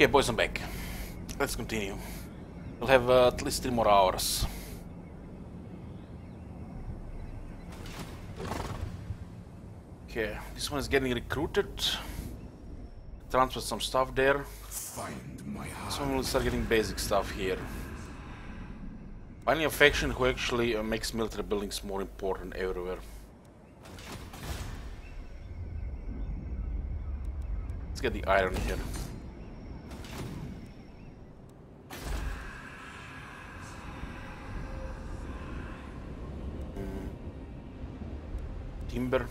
Okay, boys, I'm back. Let's continue. We'll have at least 3 more hours. Okay, this one is getting recruited. Transfer some stuff there. This one will start getting basic stuff here. Finding a faction who actually makes military buildings more important everywhere. Let's get the iron here. Timber.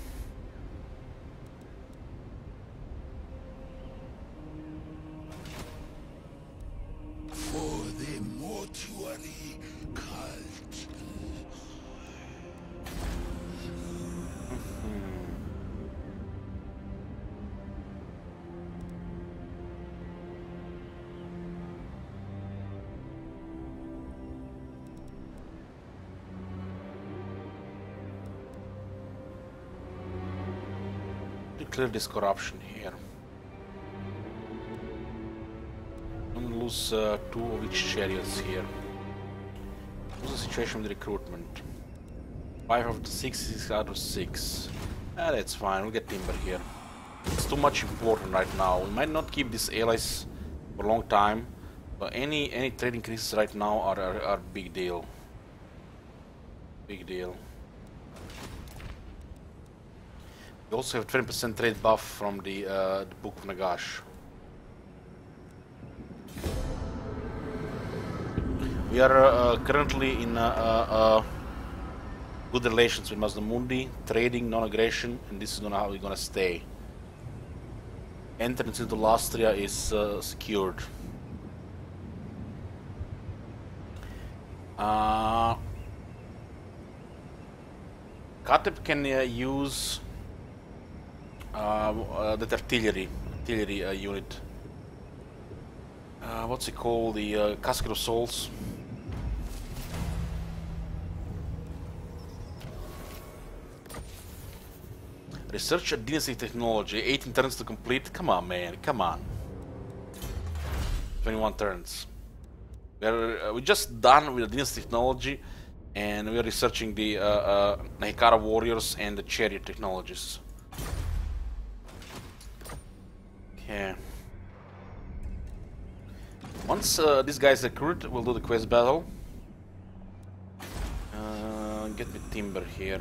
For the mortuary cult. To clear this corruption here. I'm gonna lose 2 of each chariots here. What's the situation with recruitment? 5 out of 6, 6 out of 6. Ah, that's fine, we'll get timber here. It's too much important right now. We might not keep these allies for a long time, but any trade increases right now are big deal. Big deal. We also have 20% trade buff from the Book of Nagash. We are currently in good relations with Mazdamundi, trading, non-aggression, and this is how we're gonna stay. Entrance into Lastria is secured. Kateb can use that artillery unit. What's it called? The Casket of Souls. Research a dynasty technology. 18 turns to complete. Come on, man. Come on. 21 turns. We're just done with the dynasty technology, and we are researching the Nehekara warriors and the chariot technologies. Okay. Once this guy's recruited, we'll do the quest battle. Get me timber here.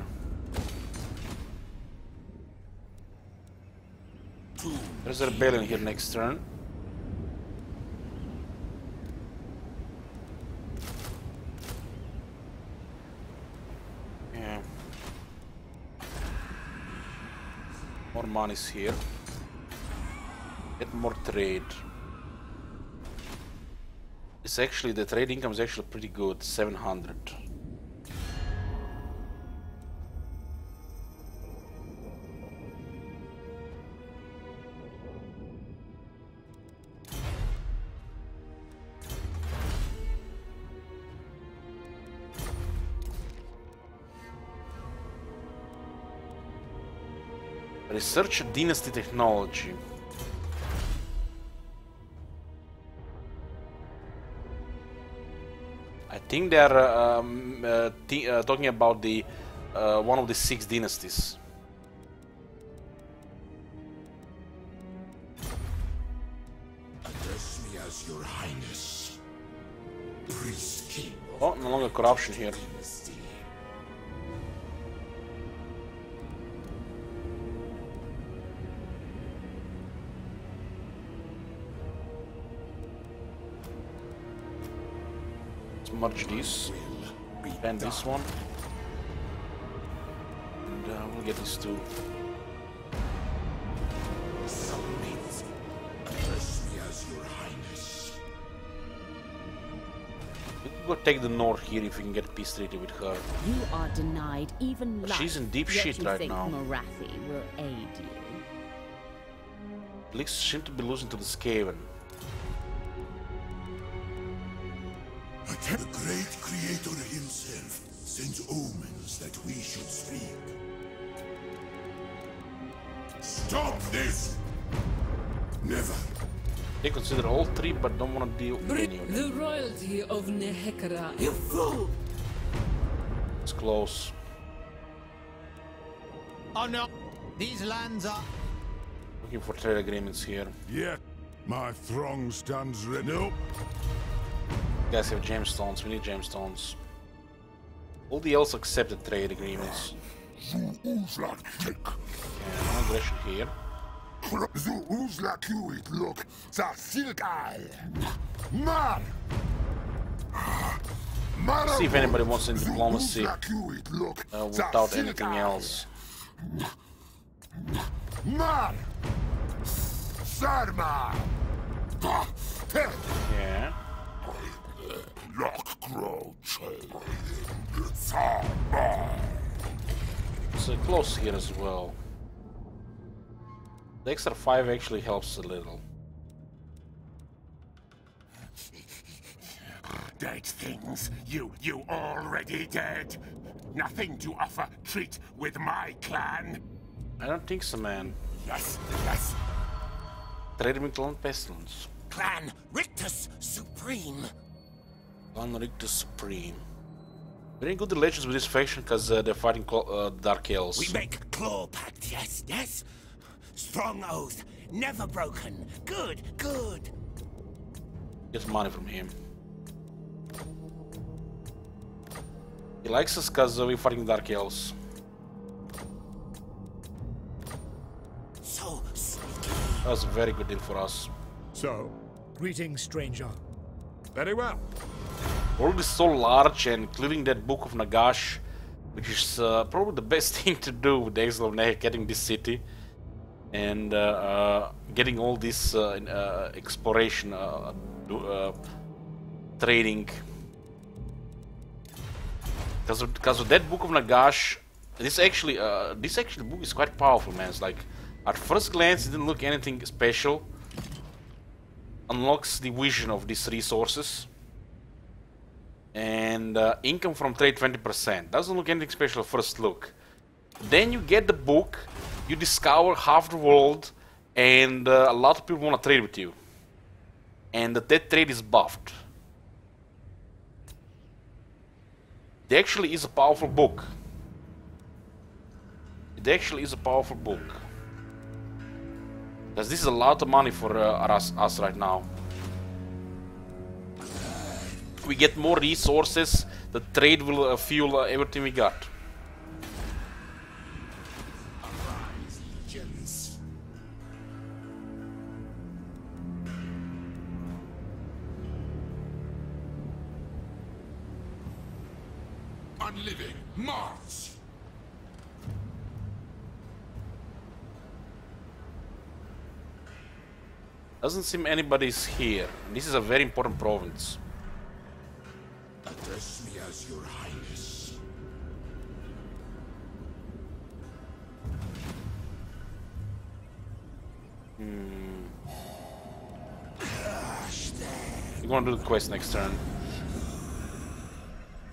There's a rebellion here next turn. Yeah. More money's here. Get more trade. It's actually, the trade income is actually pretty good, 700. Research dynasty technology. I think they are talking about the one of the 6 dynasties. Address me as your highness. Priest king. Oh, no longer corruption here. Dynasty. Merge these, and this one, and we'll get these 2. Submit. Address me as your highness. We can go take the north here if we can get peace treaty with her. You are denied even life. She's in deep shit you right think now. Marathi will aid you. Leaks seem to be losing to the Skaven. The great creator himself sends omens that we should speak. Stop this! Never. They consider all three, but don't want to deal with any of them. The royalty of Nehek. You fool! It's close. Oh no, these lands are... Looking for trade agreements here. Yet, my throng stands ready. Nope. Guys have gemstones. We need gemstones. All the else accepted trade agreements. Zu uzlak tek. And no aggression here. Zu uzlak uit look. Za silkal. Mar! See if anybody wants in diplomacy without anything else. Mar! Sarma! Yeah. Lock crouch. It's close here as well. The extra 5 actually helps a little. Dead things, you already dead. Nothing to offer, treat with my clan. I don't think so, man. Yes, yes. Trade with Clan Pestilence. Clan Rictus Supreme. Clan Rictus Supreme. Very good relations with this faction because they're fighting Dark Elves. We make claw pact, yes, yes. Strong oath, never broken. Good, good. Get money from him. He likes us because we're fighting Dark Elves. So sneaky. That was a very good deal for us. So, greetings, stranger. Very well. World is so large, and clearing that Book of Nagash, which is probably the best thing to do with the Exile of Nehek, getting this city and getting all this exploration, trading. Because of that Book of Nagash, this actually book is quite powerful, man. It's like at first glance, it didn't look anything special. Unlocks the vision of these resources. And income from trade 20%. Doesn't look anything special at first look. Then you get the book, you discover half the world, and a lot of people want to trade with you. And that trade is buffed. It actually is a powerful book. It actually is a powerful book. Because this is a lot of money for us right now. If we get more resources, the trade will fuel everything we got. Arise, legions. Unliving, march! Doesn't seem anybody's here. This is a very important province. Address me as your highness. We're gonna do the quest next turn.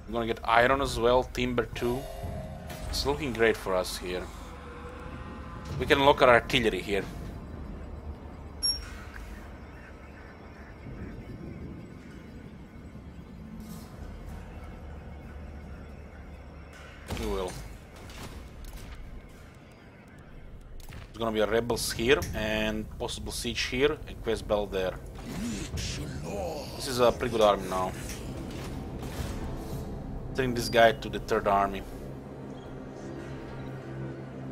We're gonna get iron as well, timber too. It's looking great for us here. We can look at artillery here. We will. There's gonna be a rebels here and possible siege here and quest bell there. This is a pretty good army now. Sending this guy to the 3rd army.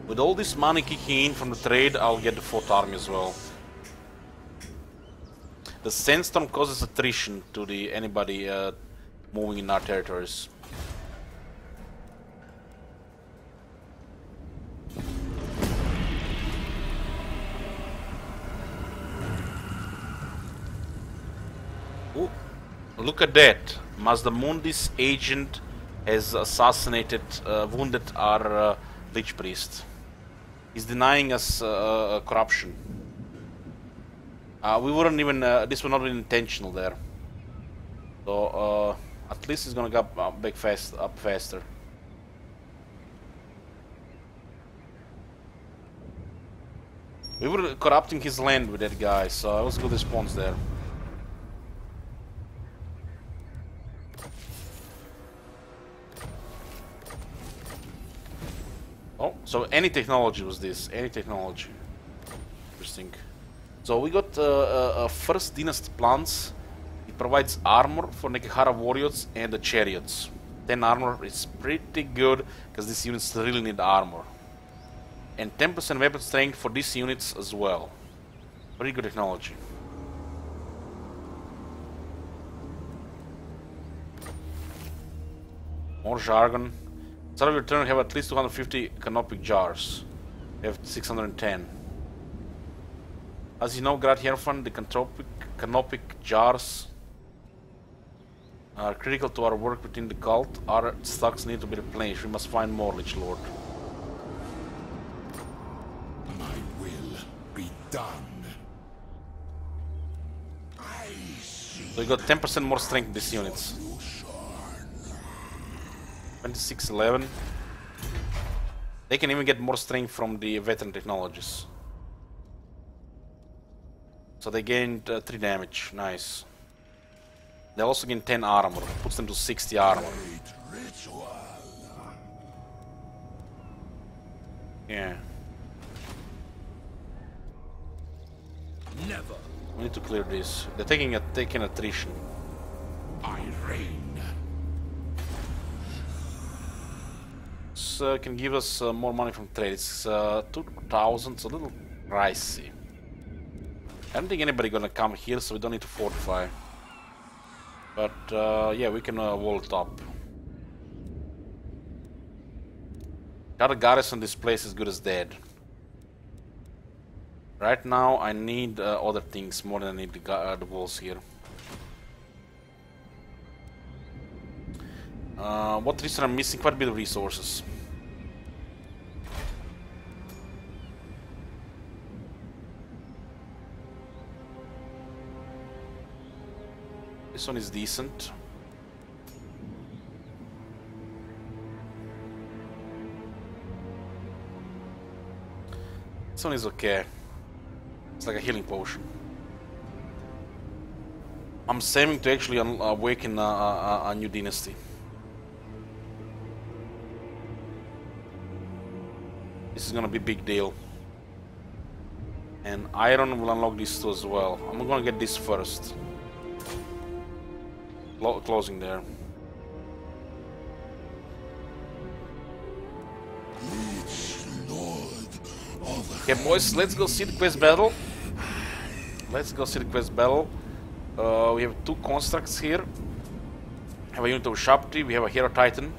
With all this money kicking in from the trade, I'll get the 4th army as well. The sandstorm causes attrition to the anybody moving in our territories. Ooh, look at that! Mazdamundis agent has assassinated, wounded our Lich Priest. He's denying us corruption. We wouldn't even, this was not even intentional there. So, at least he's gonna get up faster. We were corrupting his land with that guy, so it was a good response there. Oh, so any technology was this. Any technology. Interesting. So we got first dynasty plants. It provides armor for Nekihara warriors and the chariots. 10 armor is pretty good because these units really need armor. And 10% weapon strength for these units as well. Very good technology. More jargon. Start of your turn, have at least 250 canopic jars. We have 610. As you know, Grad Hierophant, the canopic jars are critical to our work within the cult. Our stocks need to be replenished. We must find more, Lich Lord. My will be done. I see. So you got 10% more strength in these units. 2611. They can even get more strength from the veteran technologies. So they gained 3 damage. Nice. They also gain 10 armor. Puts them to 60 armor. Yeah. Never. We need to clear this. They're taking attrition. I reign. This can give us more money from trade. It's 2,000. It's a little pricey. I don't think anybody gonna come here, so we don't need to fortify. But yeah, we can wall it up. Got a garrison. This place is good as dead. Right now, I need other things more than I need the walls here. What reason I'm missing? Quite a bit of resources. This one is decent. This one is okay. It's like a healing potion. I'm saving to actually awaken a new dynasty. This is gonna be a big deal. And iron will unlock these two as well. I'm gonna get this first. Closing there. Okay, boys, let's go see the quest battle. Let's go see the quest battle. We have 2 constructs here. We have a unit of Sharptree, we have a Hero Titan,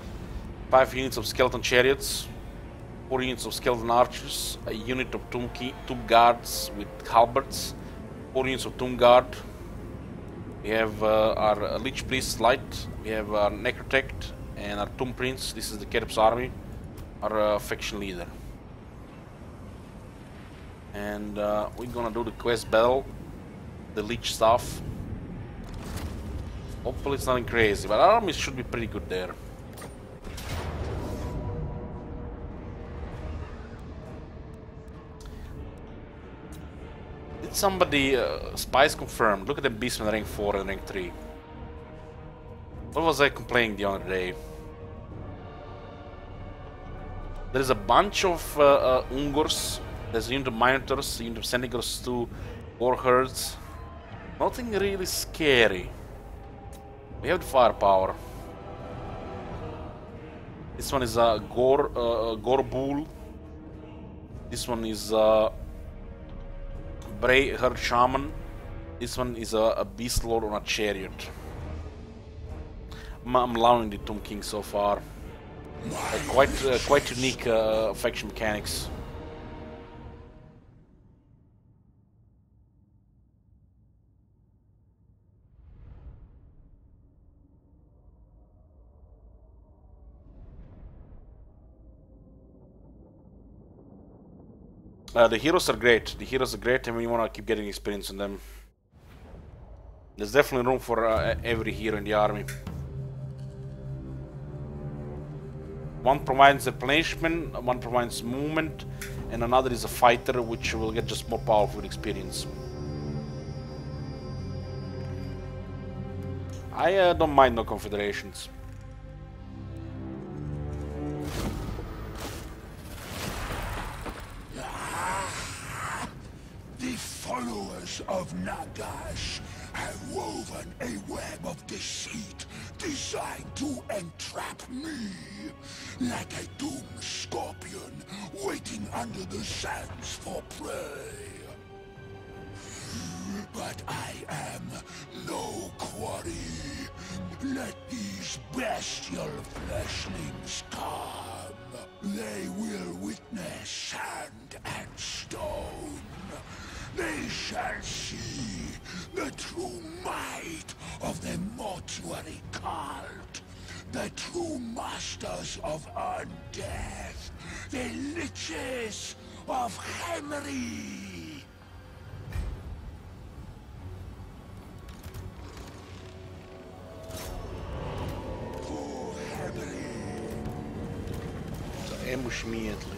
5 units of Skeleton Chariots, 4 units of Skeleton Archers, a unit of Tomb Guards with Halberds, 4 units of Tomb Guard. We have our Lich Priest Light, we have our Necrotect, and our Tomb Prince. This is the Kerps army, our faction leader. And we're gonna do the quest battle, the Lich stuff. Hopefully it's nothing crazy, but our army should be pretty good there. Did somebody, spies confirmed, look at the Beastmen rank 4 and rank 3. What was I complaining the other day? There's a bunch of Ungors, there's a unit of Minotaurs, a unit of Senegors, 2 War Herds. Nothing really scary. We have the firepower. This one is a Gore Bull. This one is Bray Herd Shaman. This one is a Beast Lord on a Chariot. I'm loving the Tomb King so far. Quite unique faction mechanics. The heroes are great. The heroes are great, and we want to keep getting experience in them. There's definitely room for every hero in the army. One provides replenishment, one provides movement, and another is a fighter, which will get just more powerful experience. I don't mind no confederations. The followers of Nagash have woven a web of deceit designed to entrap me, like a doomed scorpion waiting under the sands for prey. But I am no quarry. Let these bestial fleshlings come. They will witness sand and stone. They shall see the true might of the mortuary cult. The true masters of undeath. The liches of Henry. Ambush immediately.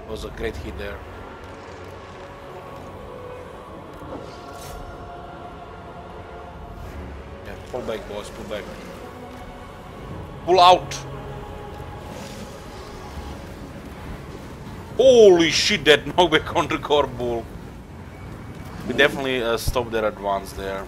Was a great hit there. Yeah, pull back, boys, pull back. Pull out! Holy shit, that knockback on the core bull. We definitely stopped their advance there.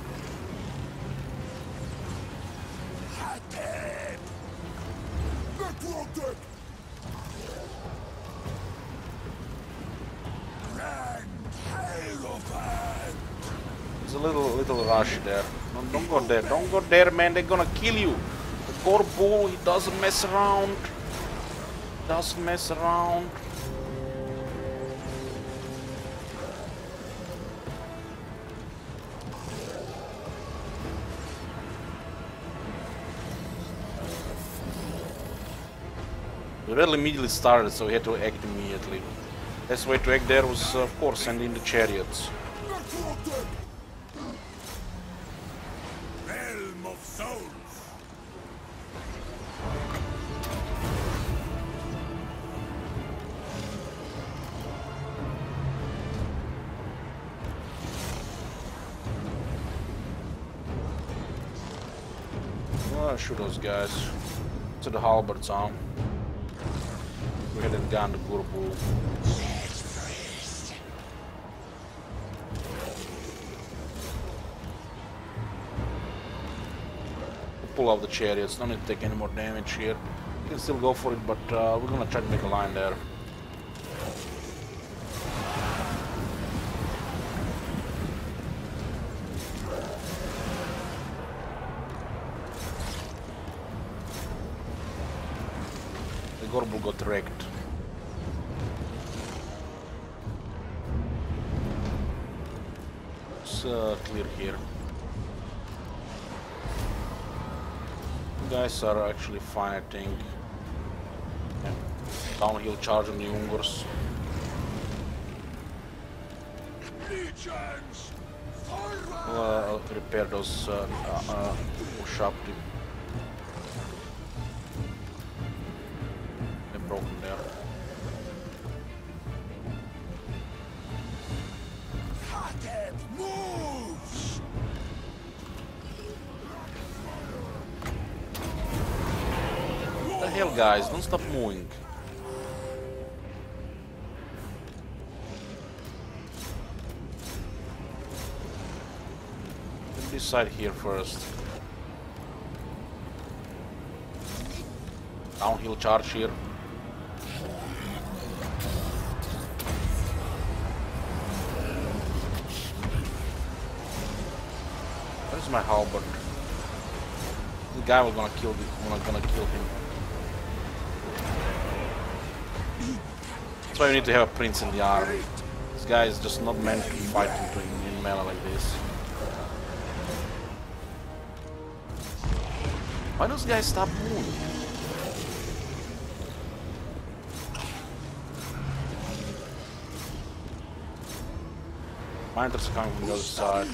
There's a little rush there. No, don't go there, don't go there, man, they're gonna kill you. The core bull, he doesn't mess around. Doesn't mess around. The battle immediately started, so we had to act immediately. Best way to act there was, of course, sending the chariots. Realm of souls. Shoot those guys. To the halberds on. We had it down to Gurbu. Pull off the chariots, don't need to take any more damage here. We can still go for it, but we're gonna try to make a line there. The Gorbul got wrecked. Let's clear here. You guys are actually fine, I think. Yeah. Downhill charge on the Ungurs. We'll repair those Ushabti. They're broken there. Moves. What the hell, guys? Don't stop moving. Get this side here first. Downhill charge here. Where's my halberd? The guy was gonna kill him. That's why we need to have a prince in the army. This guy is just not meant to fight in melee like this. Why does guys stop moving? Miners are coming from the other side.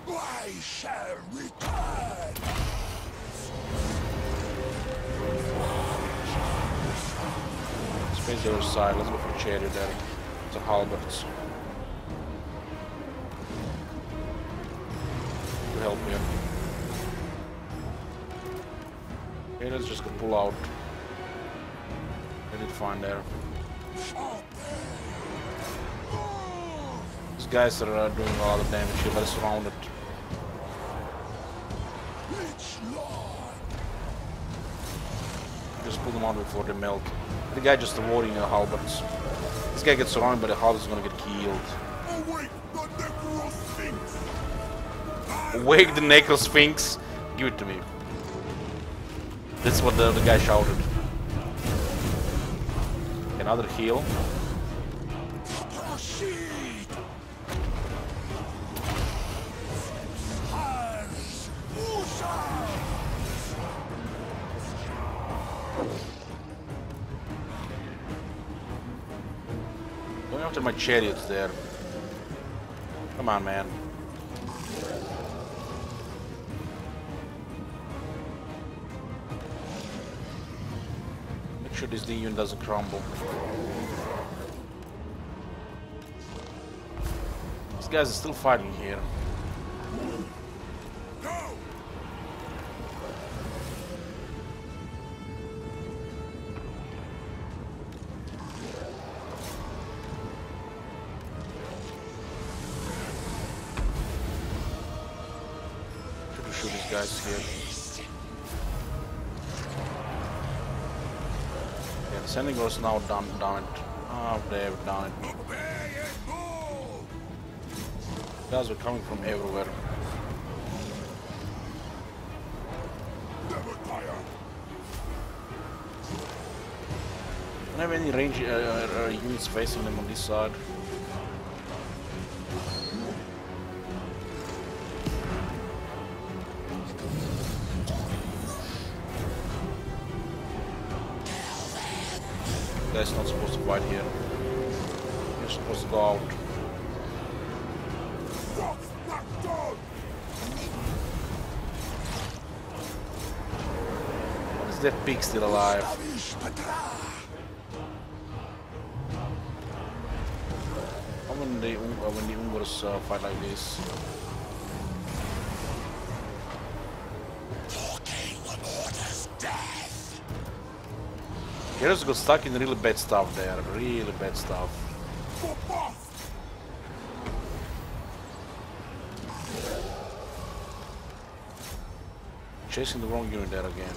I shall return. Space the other side. Let's go for chariot there. It's a halberds. To help me. Okay, let's just go pull out. I did fine there. These guys are doing a lot of damage here. Let's surround it. Just pull them out before they melt. The guy just avoiding the halberds. This guy gets surrounded by the halberds, is gonna get killed. Awake the Necrosphinx! Give it to me. That's what the guy shouted. Another heal. Going after my chariots there. Come on, man. Make sure this demon doesn't crumble. These guys are still fighting here. Shoot these guys here. Yeah, the sending was now done it. Oh, they've done it. Guys are coming from everywhere. Don't have any range units facing them on this side. Guys not supposed to fight here. You're supposed to go out. What is that pig still alive? How when the Ungars fight like this? Heroes got stuck in really bad stuff there, really bad stuff. Chasing the wrong unit there again.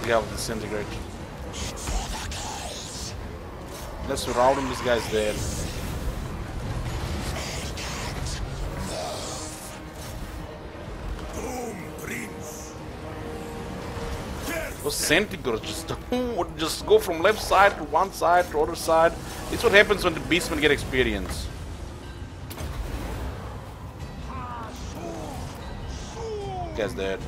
Will disintegrate. Let's surround him, this guy's dead. Those centipedes just go from left side to one side to other side. It's what happens when the beastmen get experience. This guy's dead.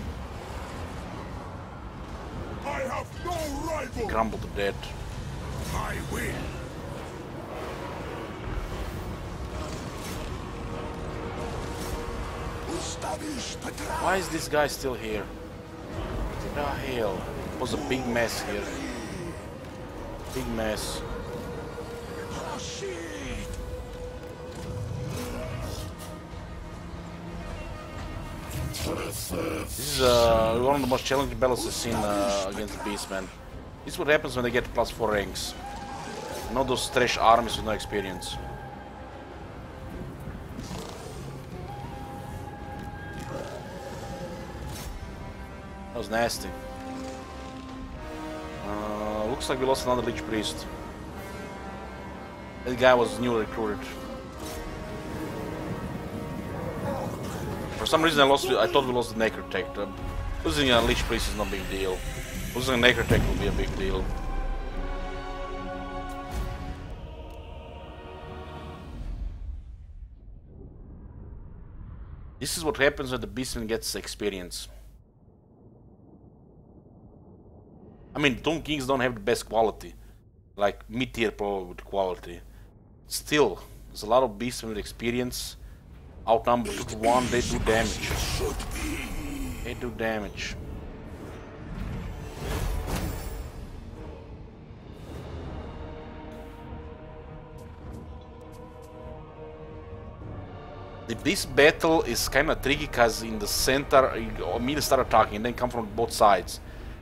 Crumble to death. I will. Why is this guy still here? What the hell? It was a big mess here. Big mess. This is one of the most challenging battles I've seen against the Beastmen. This is what happens when they get +4 ranks. Not those trash armies with no experience. was nasty. Looks like we lost another Lich Priest. That guy was newly recruited. For some reason I thought we lost the Necrotech. Losing a Lich Priest is no big deal. Losing a Necrotech will be a big deal. This is what happens when the Beastman gets experience. I mean, Tomb Kings don't have the best quality. Like mid-tier probably with quality. Still, there's a lot of Beastmen with experience. Outnumbered 2 to 1, they do damage. They do damage. This battle is kinda tricky because in the center you immediately start attacking and then come from both sides.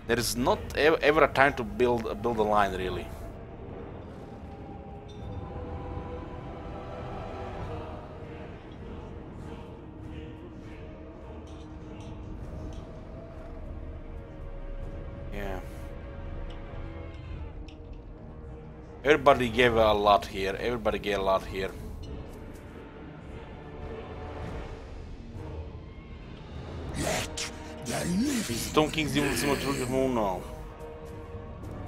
There is not ever a time to build a line really. Yeah. Everybody gave a lot here. Everybody gave a lot here. These Tomb Kings didn't seem to move now.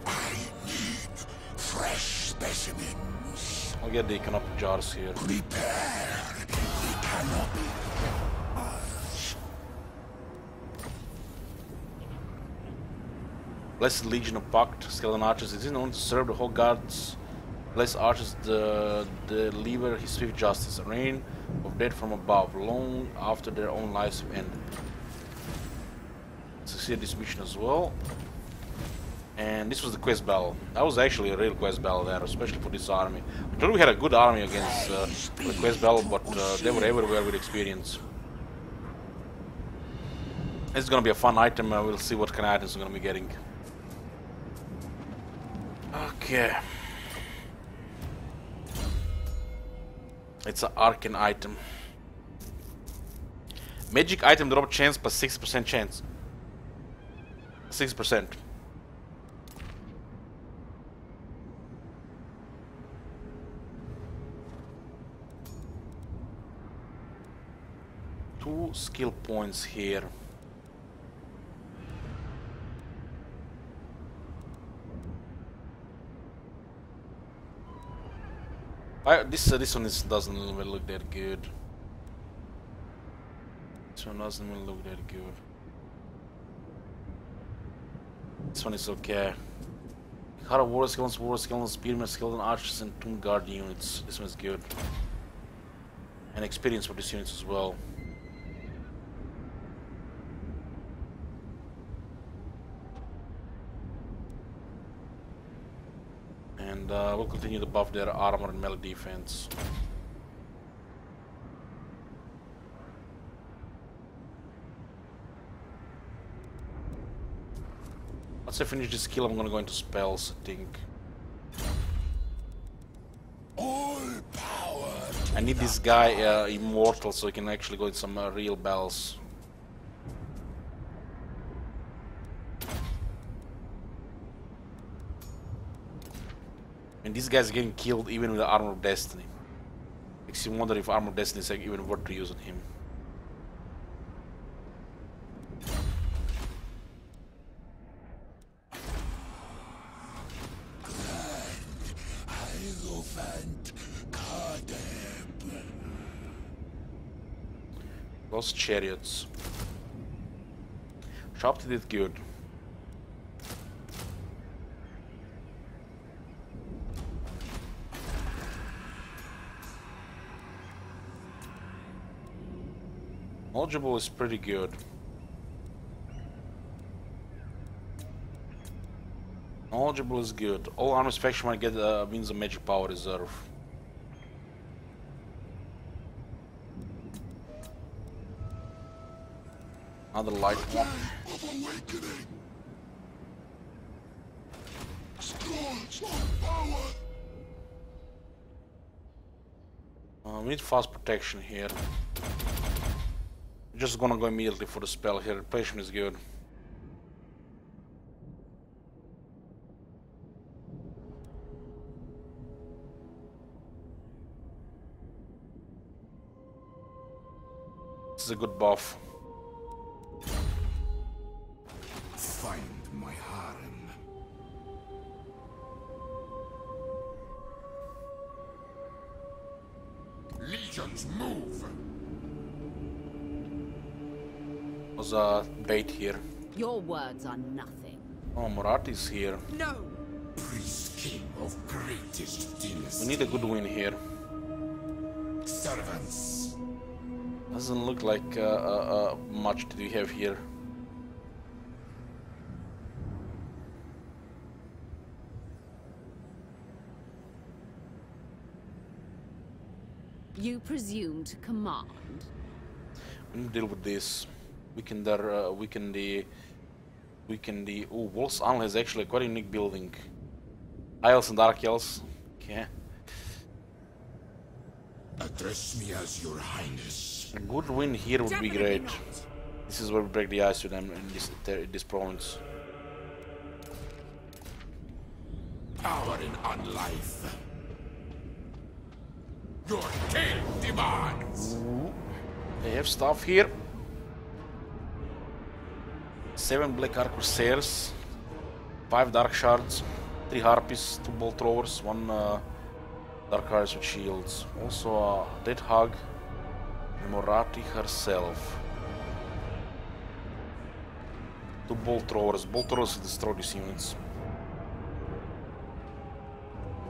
I need fresh specimens. I'll get the canopy jars here. Prepare the canopy. Blessed Legion of Pact, Skeleton Archers. It isn't only to serve the whole gods. Blessed Archers deliver his swift justice, a reign of death from above, long after their own lives have ended. Succeed this mission as well. And this was the quest battle. That was actually a real quest battle there, especially for this army. I thought we had a good army against the quest battle, but they were everywhere with experience. It's gonna be a fun item. We'll see what kind of items we're gonna be getting. Okay. It's an Arcane item. Magic item drop chance plus 6% chance. 6%. Two skill points here. This one doesn't really look that good. This one doesn't really look that good. This one is okay. Heart of War Skeleton, Spearman, Skeleton, Archers, and Tomb Guard units. This one is good. And experience for these units as well. And we'll continue to buff their armor and melee defense. Once I finish this skill, I'm gonna go into spells, I think. All power. I need this guy immortal so he can actually go into some real battles. And this guy's getting killed even with the Armor of Destiny. Makes you wonder if Armor of Destiny is even worth to use on him. Lost Chariots. Sharply did good. Knowledgeable is pretty good. Knowledgeable is good. All armors faction might get means a magic power reserve. Another light one. We need fast protection here. Just gonna go immediately for the spell here. Replacement is good. This is a good buff. Find my harem. Legions move. There's a bait here. Your words are nothing. Oh, Morati's here. No! Priest king of greatest We dynasty. need a good win here. Servants. Doesn't look like much that we have here. You presume to command? We need to deal with this. Weaken the oh, Wolf's Isle has actually quite a unique building. Isles and Dark Elves. Okay. Address me as your highness. A good win here would be Definitely great. not. This is where we break the ice to them in this province. Power in unlife. Your king demands. They have stuff here. 7 Black Arc Corsairs, 5 Dark Shards, 3 Harpies, 2 Bolt Throwers, 1 Dark Arrows with Shields. Also a Dead Hug, and Morati herself. 2 Bolt Throwers. Bolt Throwers destroy these units.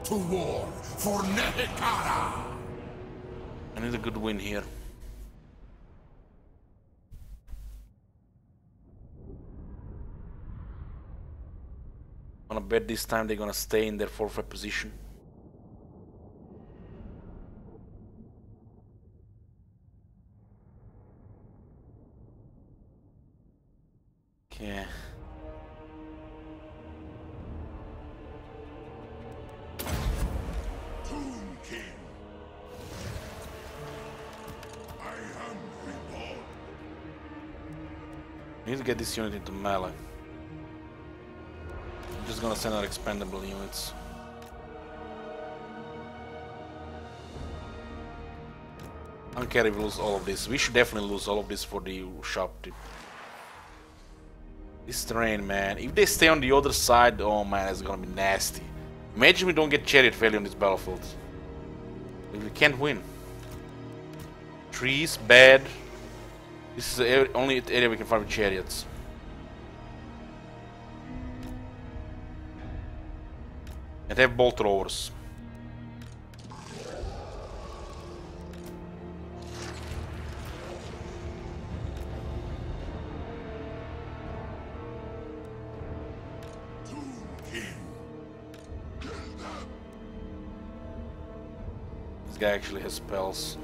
To war for Nehek. I need a good win here. I'm gonna bet this time they're gonna stay in their fortified position. Okay. Tomb King. I am reborn. We need to get this unit into melee. I'm just gonna send our expendable units. I don't care if we lose all of this. We should definitely lose all of this for the shop tip. This terrain, man. If they stay on the other side, oh man, it's gonna be nasty. Imagine we don't get chariot failure on this battlefield. We can't win. Trees, bad. This is the only area we can find with chariots. And they have bolt throwers. Tomb King. Kill them. This guy actually has spells.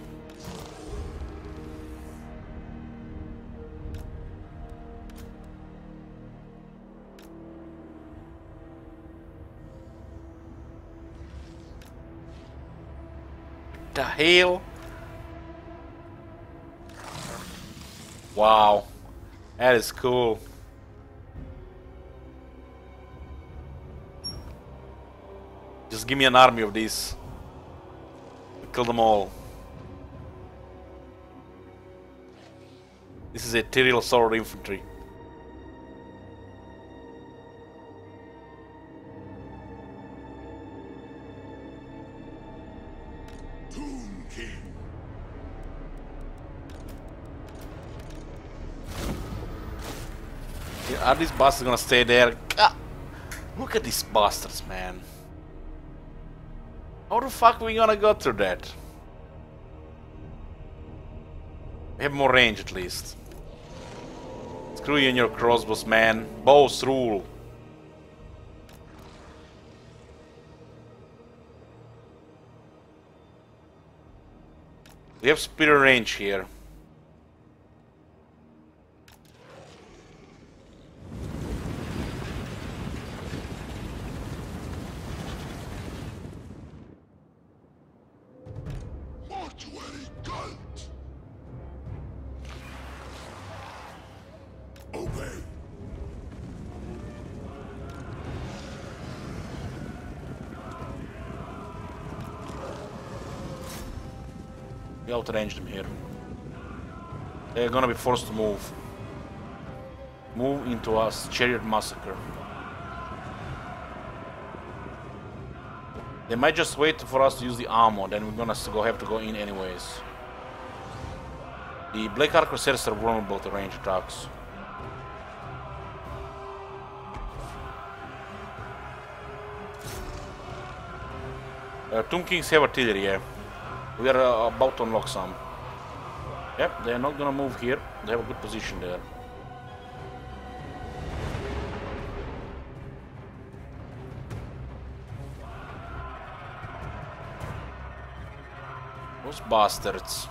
The hell? Wow, that is cool. Just give me an army of these. Kill them all. This is a Tyrael sword infantry. Tomb King. Are these bastards gonna stay there? God, look at these bastards, man. How the fuck are we gonna go through that? We have more range at least. Screw you and your crossbows, man. Bows rule. We have superior range here. Mortuary cult. Obey. We outranged them here. They're gonna be forced to move. Move into a chariot massacre. They might just wait for us to use the armor, then we're gonna have to go in anyways. The Black Arc Crusaders are vulnerable to range attacks. Tomb Kings have artillery, yeah. We are about to unlock some. Yep, they're not gonna move here. They have a good position there. Those bastards.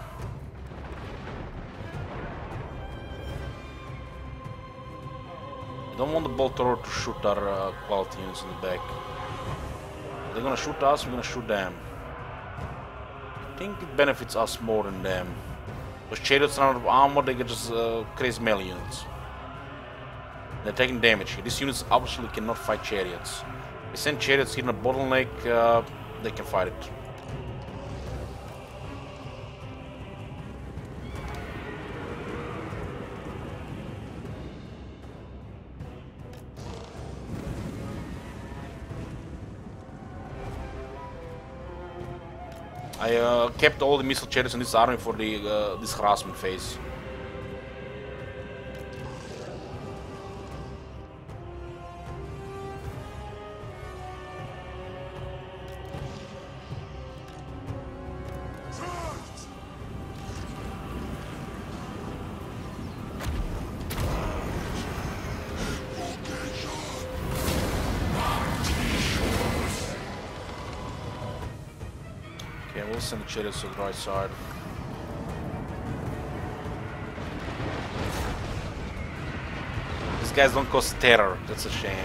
I don't want the bolt thrower to shoot our quality units in the back. They're gonna shoot us, we're gonna shoot them. I think it benefits us more than them. Those chariots run out of armor, they get just crazy melee units. They're taking damage here. These units absolutely cannot fight chariots. They send chariots here in a bottleneck, they can fight it. I kept all the missile chariots in this army for the this harassment phase. We'll send the chariots to the right side. These guys don't cause terror, that's a shame.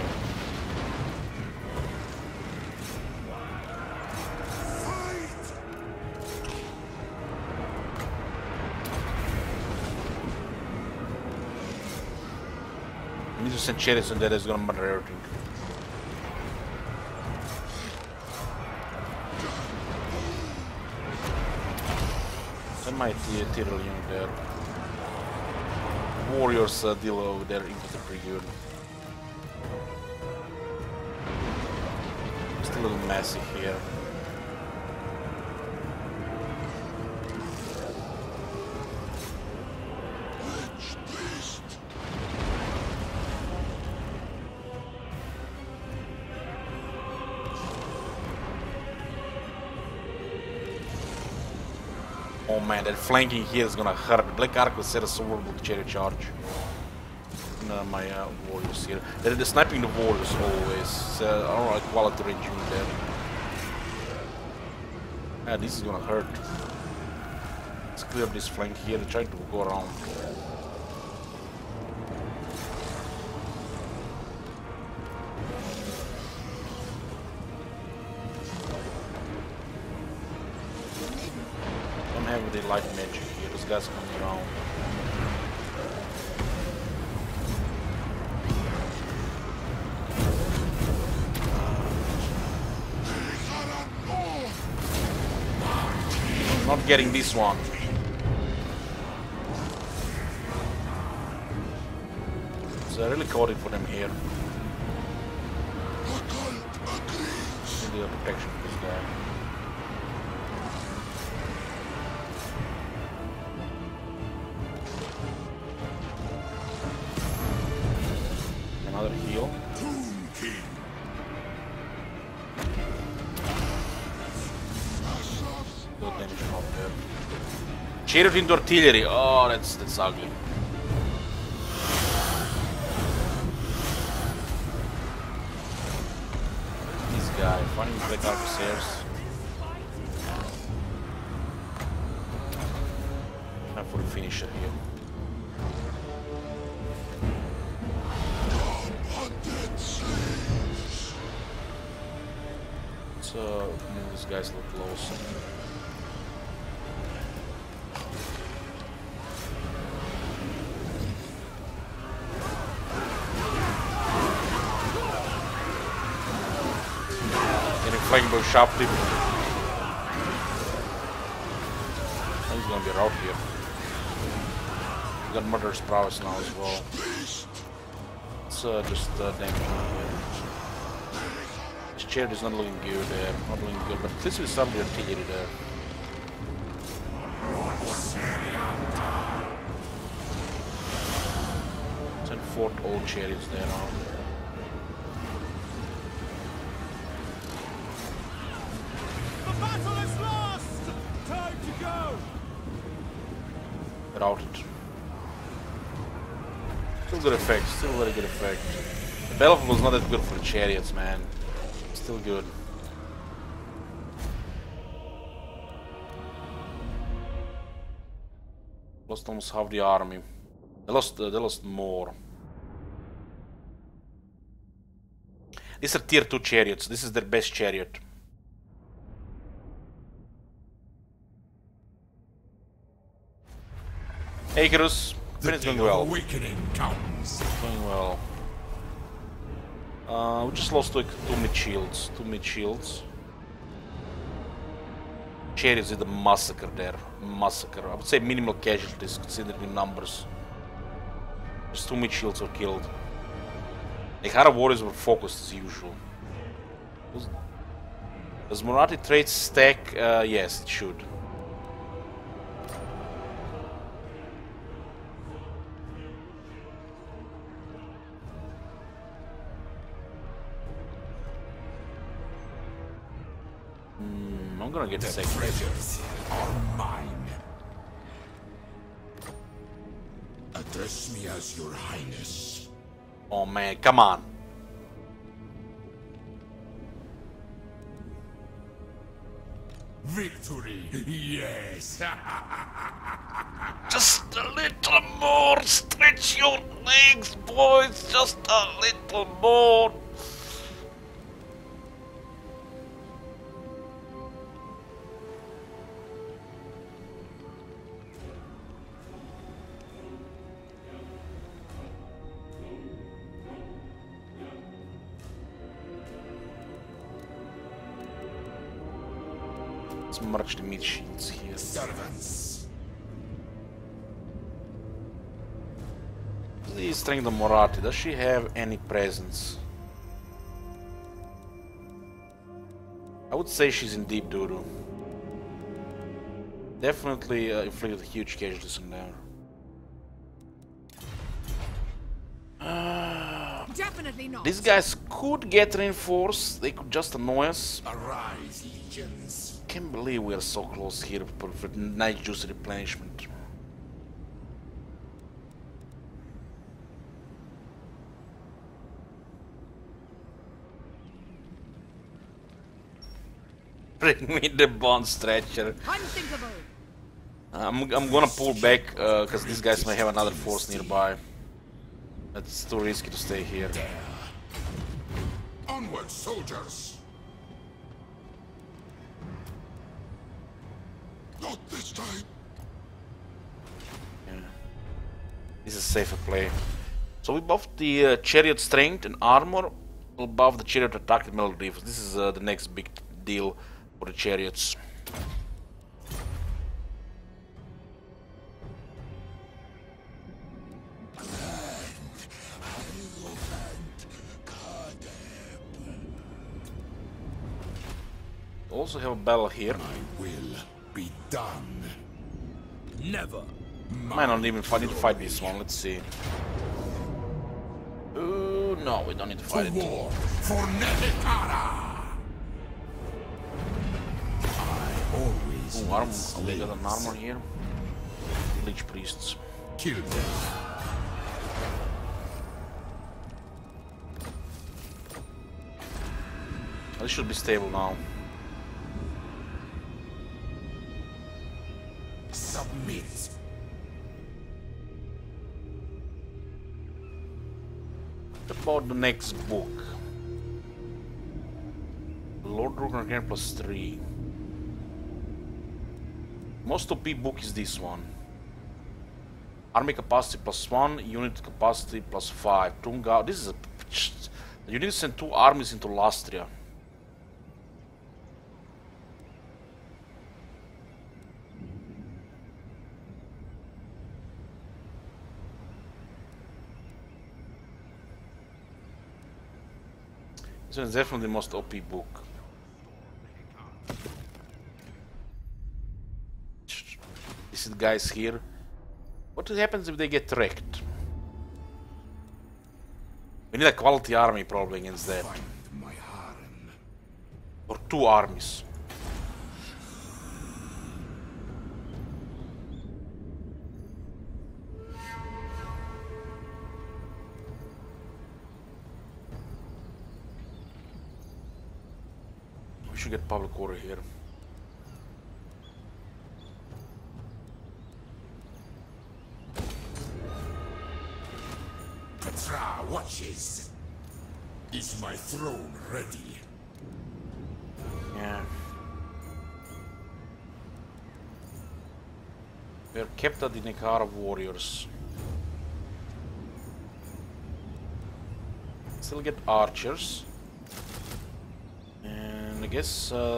We need to send chariots in there that's gonna murder everything. My artillery unit there. Warriors deal with their infantry pretty good. Just a little messy here. Oh man, that flanking here is gonna hurt. Black Arc will set a sword with chariot charge. My warriors here. They're sniping the warriors always. I don't know, quality range unit there. Yeah, this is gonna hurt. Let's clear up this flank here. They're trying to go around. The light magic here, this guy's coming around. Not getting this one. So I really caught it for them here. Need the protection for this guy. Another heal. Good damage from there. Chariot into artillery. Oh, that's ugly. This guy finding Black Arc Crusaders. Time for the finisher here. Move these guys a little closer. Getting flanked by sharp people. He's gonna be out here. got Murder's Prowess now as well. It's just damage here. This chariot is not looking good there, not looking good, but this is some artillery there. Send 4 old chariots there now. The battle is lost! Time to go! Routed. Still good effect, still very good effect. The battlefield was not that good for the chariots, man. Still good. Lost almost half the army. They lost more. These are tier 2 chariots. This is their best chariot. Icarus, it's going well. Awakening comes. Going well. We just lost like 2 mid shields. 2 mid shields. Chariots did a massacre there. Massacre. I would say minimal casualties considering the numbers. Just 2 mid shields were killed. The Hara warriors were focused as usual. Does Marathi traits stack? Yes, it should. I'm gonna get sick. Treasures are mine. Address me as your highness. Oh man, come on. Victory, yes. Just a little more. Stretch your legs, boys. Just a little more. Let's merge the mid shields here. Servants. Please strength the Marathi. Does she have any presence? I would say she's in deep doo-doo. Definitely inflicted huge casualties on there. Definitely not. These guys could get reinforced. They could just annoy us. Arise, legions. Can't believe we are so close here for nice juicy replenishment. Bring me the bond stretcher. Unthinkable. I'm gonna pull back because these guys may have another force nearby. It's too risky to stay here. Onward, soldiers. Not this time. Yeah. This is a safer play. So we buffed the chariot strength and armor. We'll buff the chariot attack and metal defense. This is the next big deal for the chariots. Also have a battle here. My will be done. Never. Might not even need to fight this one. Let's see. No, we don't need to fight it. War for Nehek. I always Ooh, need armor. We got an slaves. armor here. Lich priests. Kill them. This should be stable now. Submit. What about the next book? Lord Rook again +3. Most OP book is this one. Army capacity +1, unit capacity +5. Tunga. This is a. You need to send 2 armies into Lastria. This is definitely the most OP book. These guys here. What happens if they get wrecked? We need a quality army probably against that. Or two armies. We should get public order here. Petra watches. Is my throne ready? Yeah. We are kept at the Nekara warriors. Still get archers. And I guess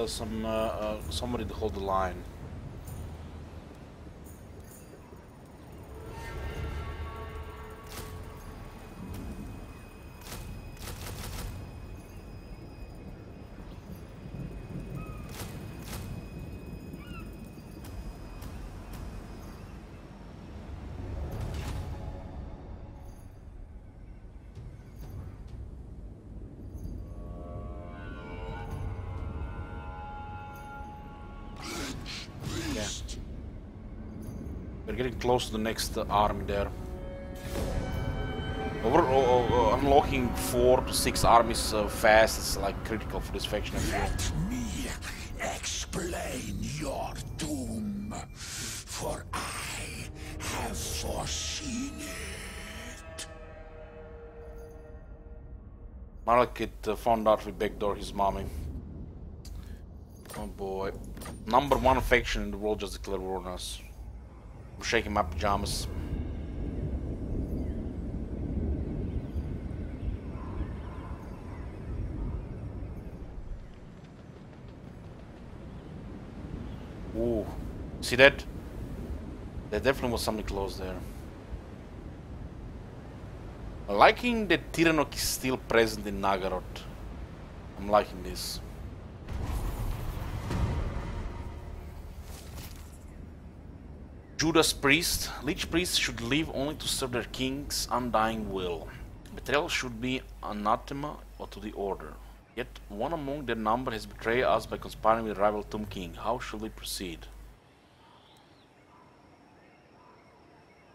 somebody to hold the line. We're getting close to the next army there. Unlocking 4 to 6 armies fast is like critical for this faction. Let me explain your doom, for I have foreseen it. Malekith found out we backdoor his mommy. Oh boy. Number 1 faction in the world just declared war on us. I'm shaking my pajamas. Ooh. See that? There definitely was something close there. Liking that Tyrannok is still present in Nagaroth. I'm liking this. Judas priest. Lich priests should live only to serve their king's undying will. Betrayal should be anathema or to the order. Yet one among their number has betrayed us by conspiring with rival Tomb King. How shall we proceed?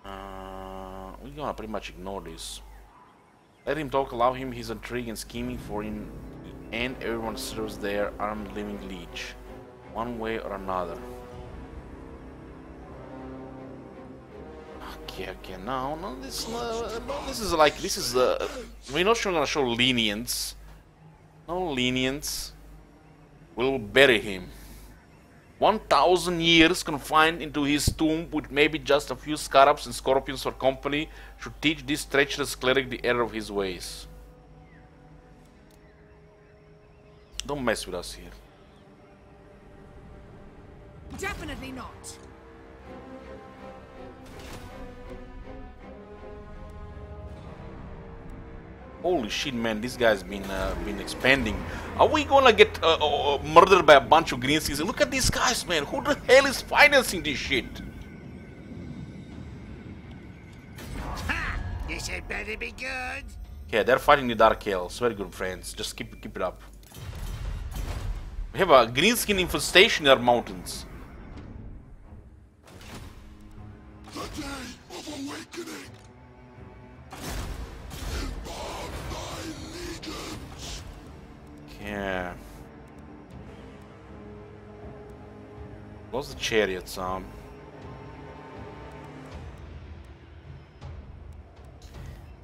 We're gonna pretty much ignore this. Let him talk, allow him his intrigue and scheming, for in the end everyone serves their armed living leech, one way or another. Okay, no, this is like, we're not sure gonna show lenience. No lenience. We'll bury him. 1,000 years confined into his tomb with maybe just a few scarabs and scorpions for company should teach this treacherous cleric the error of his ways. Don't mess with us here. Definitely not. Holy shit, man! This guy's been expanding. Are we gonna get murdered by a bunch of greenskins? Look at these guys, man! Who the hell is financing this shit? Ha! This had better be good. Yeah, they're fighting the Dark Elves. Very good, friends. Just keep it up. We have a greenskin infestation in our mountains. The day of awakening. Yeah. What's the chariots?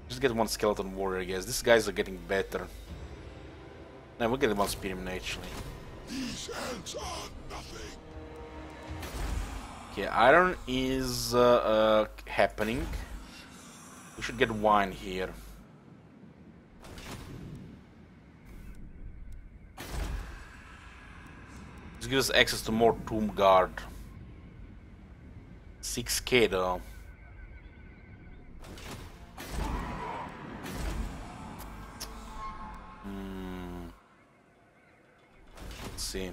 Just get one skeleton warrior, I guess. These guys are getting better. Now we'll get one spearman actually. These ants are nothing. Okay, iron is happening. We should get wine here. This gives us access to more Tomb Guard. 6k though. see.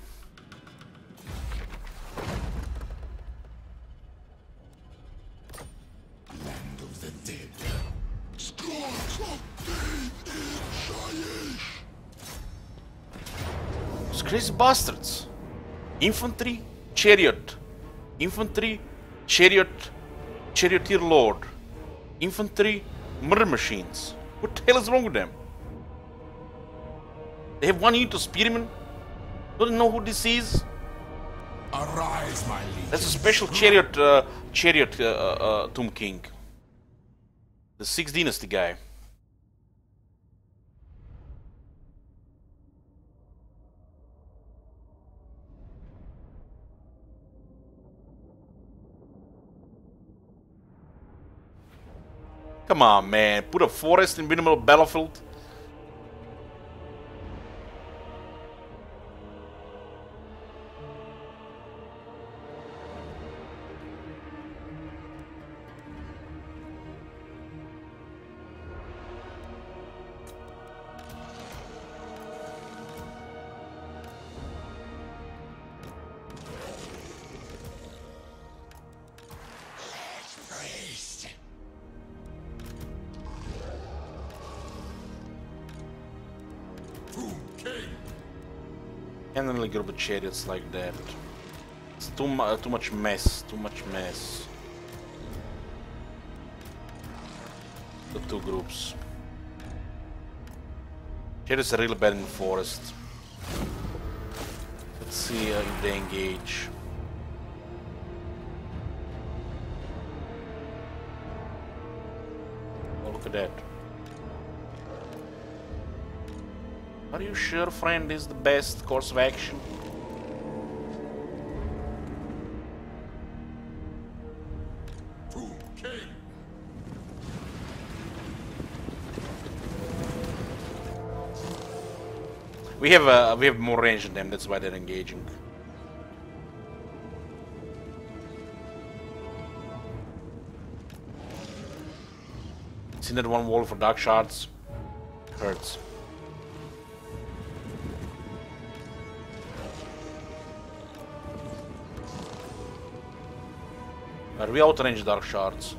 Land of the dead. Scars of death Exiles. Those crazy bastards. Infantry, chariot. Infantry, chariot, charioteer lord. Infantry, murder machines. What the hell is wrong with them? They have one unit of spearmen. Don't they know who this is? Arise, my legion. That's a special chariot, Tomb King. The 6th Dynasty guy. Come on, man. Put a forest in the middle of the battlefield. Praised. Tomb King. Can't really go with chariots like that. It's too much mess. Too much mess. The two groups. Chariots are really bad in the forest. Let's see if they engage. Oh, look at that. Are you sure, friend, is the best course of action? Tomb King. We have more range than them. That's why they're engaging. Seen that one wall for dark shards? Hurts. But we outrange dark shards.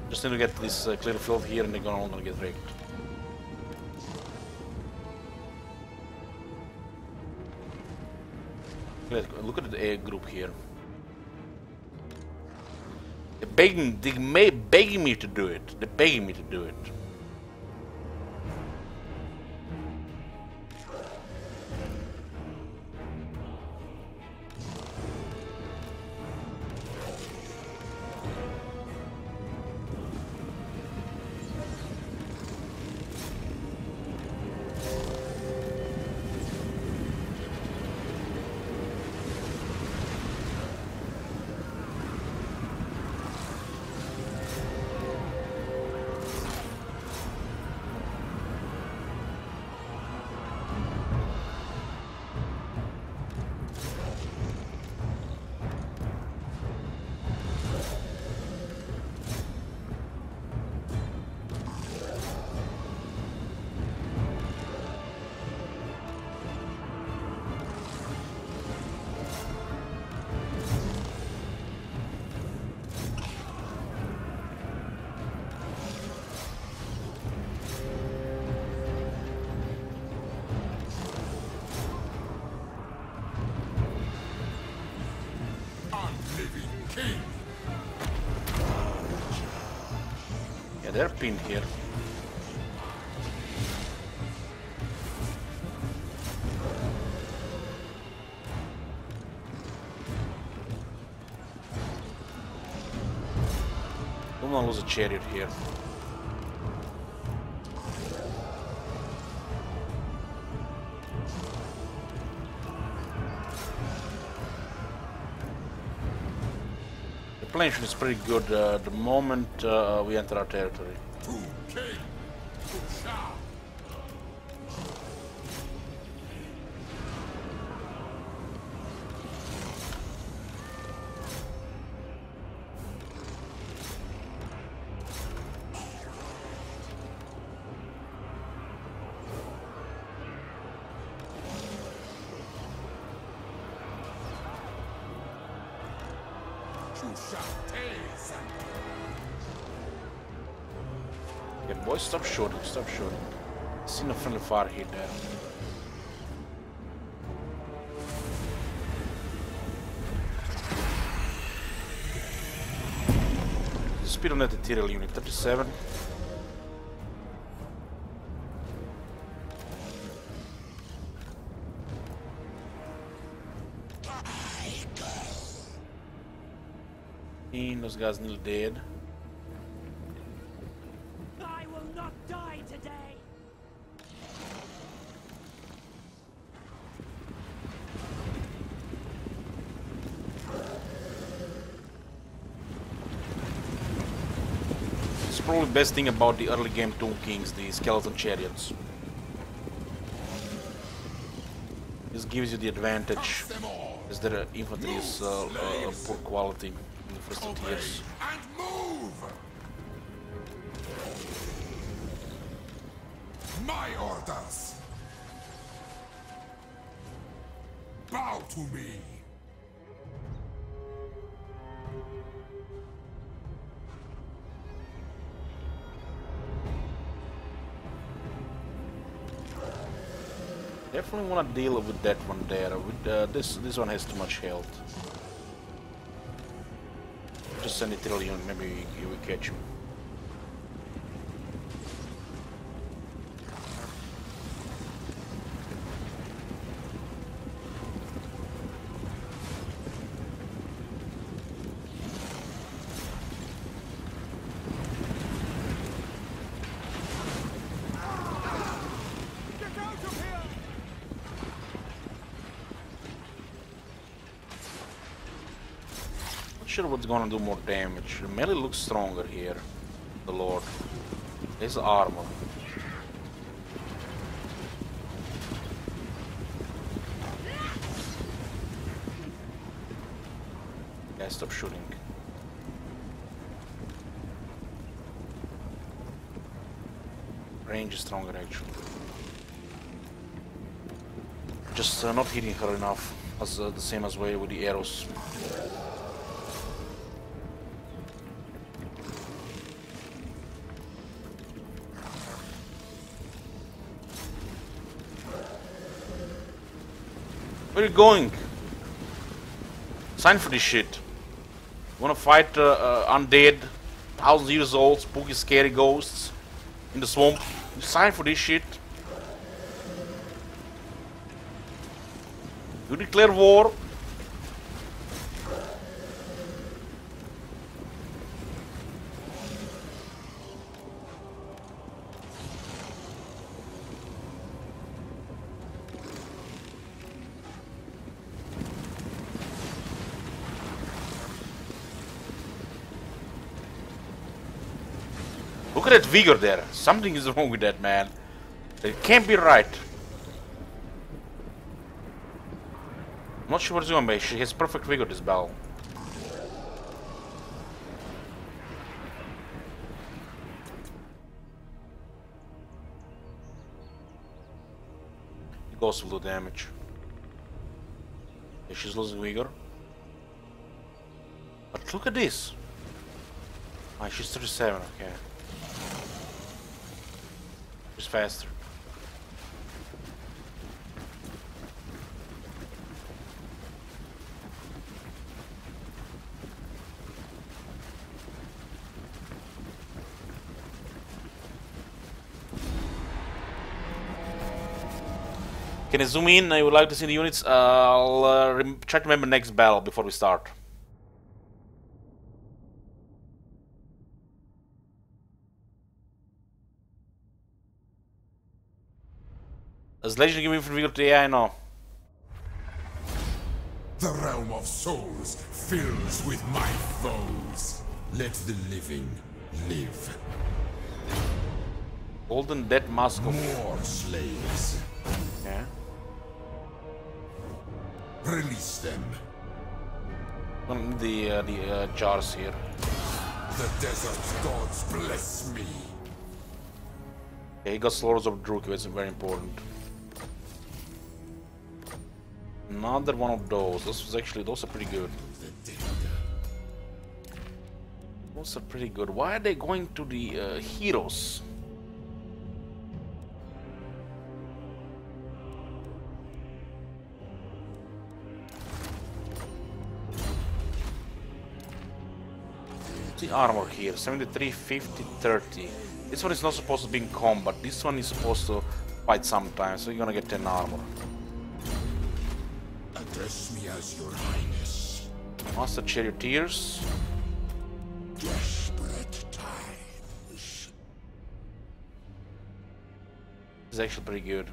Just need to get this clear field here and they're all gonna get wrecked. Look at the A group here. They're begging me to do it. They're begging me to do it. Yeah, they're pinned here. Don't want to lose a chariot here. The planation is pretty good the moment we enter our territory. You shall taste. Yeah, boys, stop shooting, stop shooting. Seen a friendly fire hit there. The speed on that ethereal unit, 37. Those guys nearly dead. I will not die today. It's probably the best thing about the early game Tomb Kings, the skeleton chariots. This gives you the advantage as their infantry is poor quality in the first 2 tiers. And move! My orders! Bow to me! Definitely want to deal with that one there. With this one has too much health. Just send it to the unit, maybe you will catch him. Sure what's gonna do more damage. The melee looks stronger here. The Lord. There's armor. Yeah, stop shooting. Range is stronger actually. Just not hitting her enough. As the same as way with the arrows. Where are you going? Sign for this shit. You wanna fight undead, 1,000 years old, spooky, scary ghosts in the swamp? You sign for this shit. You declare war. Look at that vigor there. Something is wrong with that man. It can't be right. I'm not sure what's going on, but she has perfect vigor this battle. The ghost will do damage. Yeah, she's losing vigor. But look at this. Ah, she's 37, okay. She's faster. Can I zoom in? I would like to see the units. I'll try to remember next battle before we start. As Legend give me for vigor to the AI, I know. The realm of souls fills with my foes. Let the living live. Golden Dead Mask of... More slaves. Yeah. Release them. The jars here. The desert gods bless me. Yeah, he got Swords of Druk, it's very important. Another one of those. Those are pretty good. Those are pretty good. Why are they going to the heroes? The armor here, 73, 50, 30. This one is not supposed to be in combat. This one is supposed to fight sometime, so you're gonna get 10 armor. Address me as your highness. Master Charioteers. Desperate times. This is actually pretty good.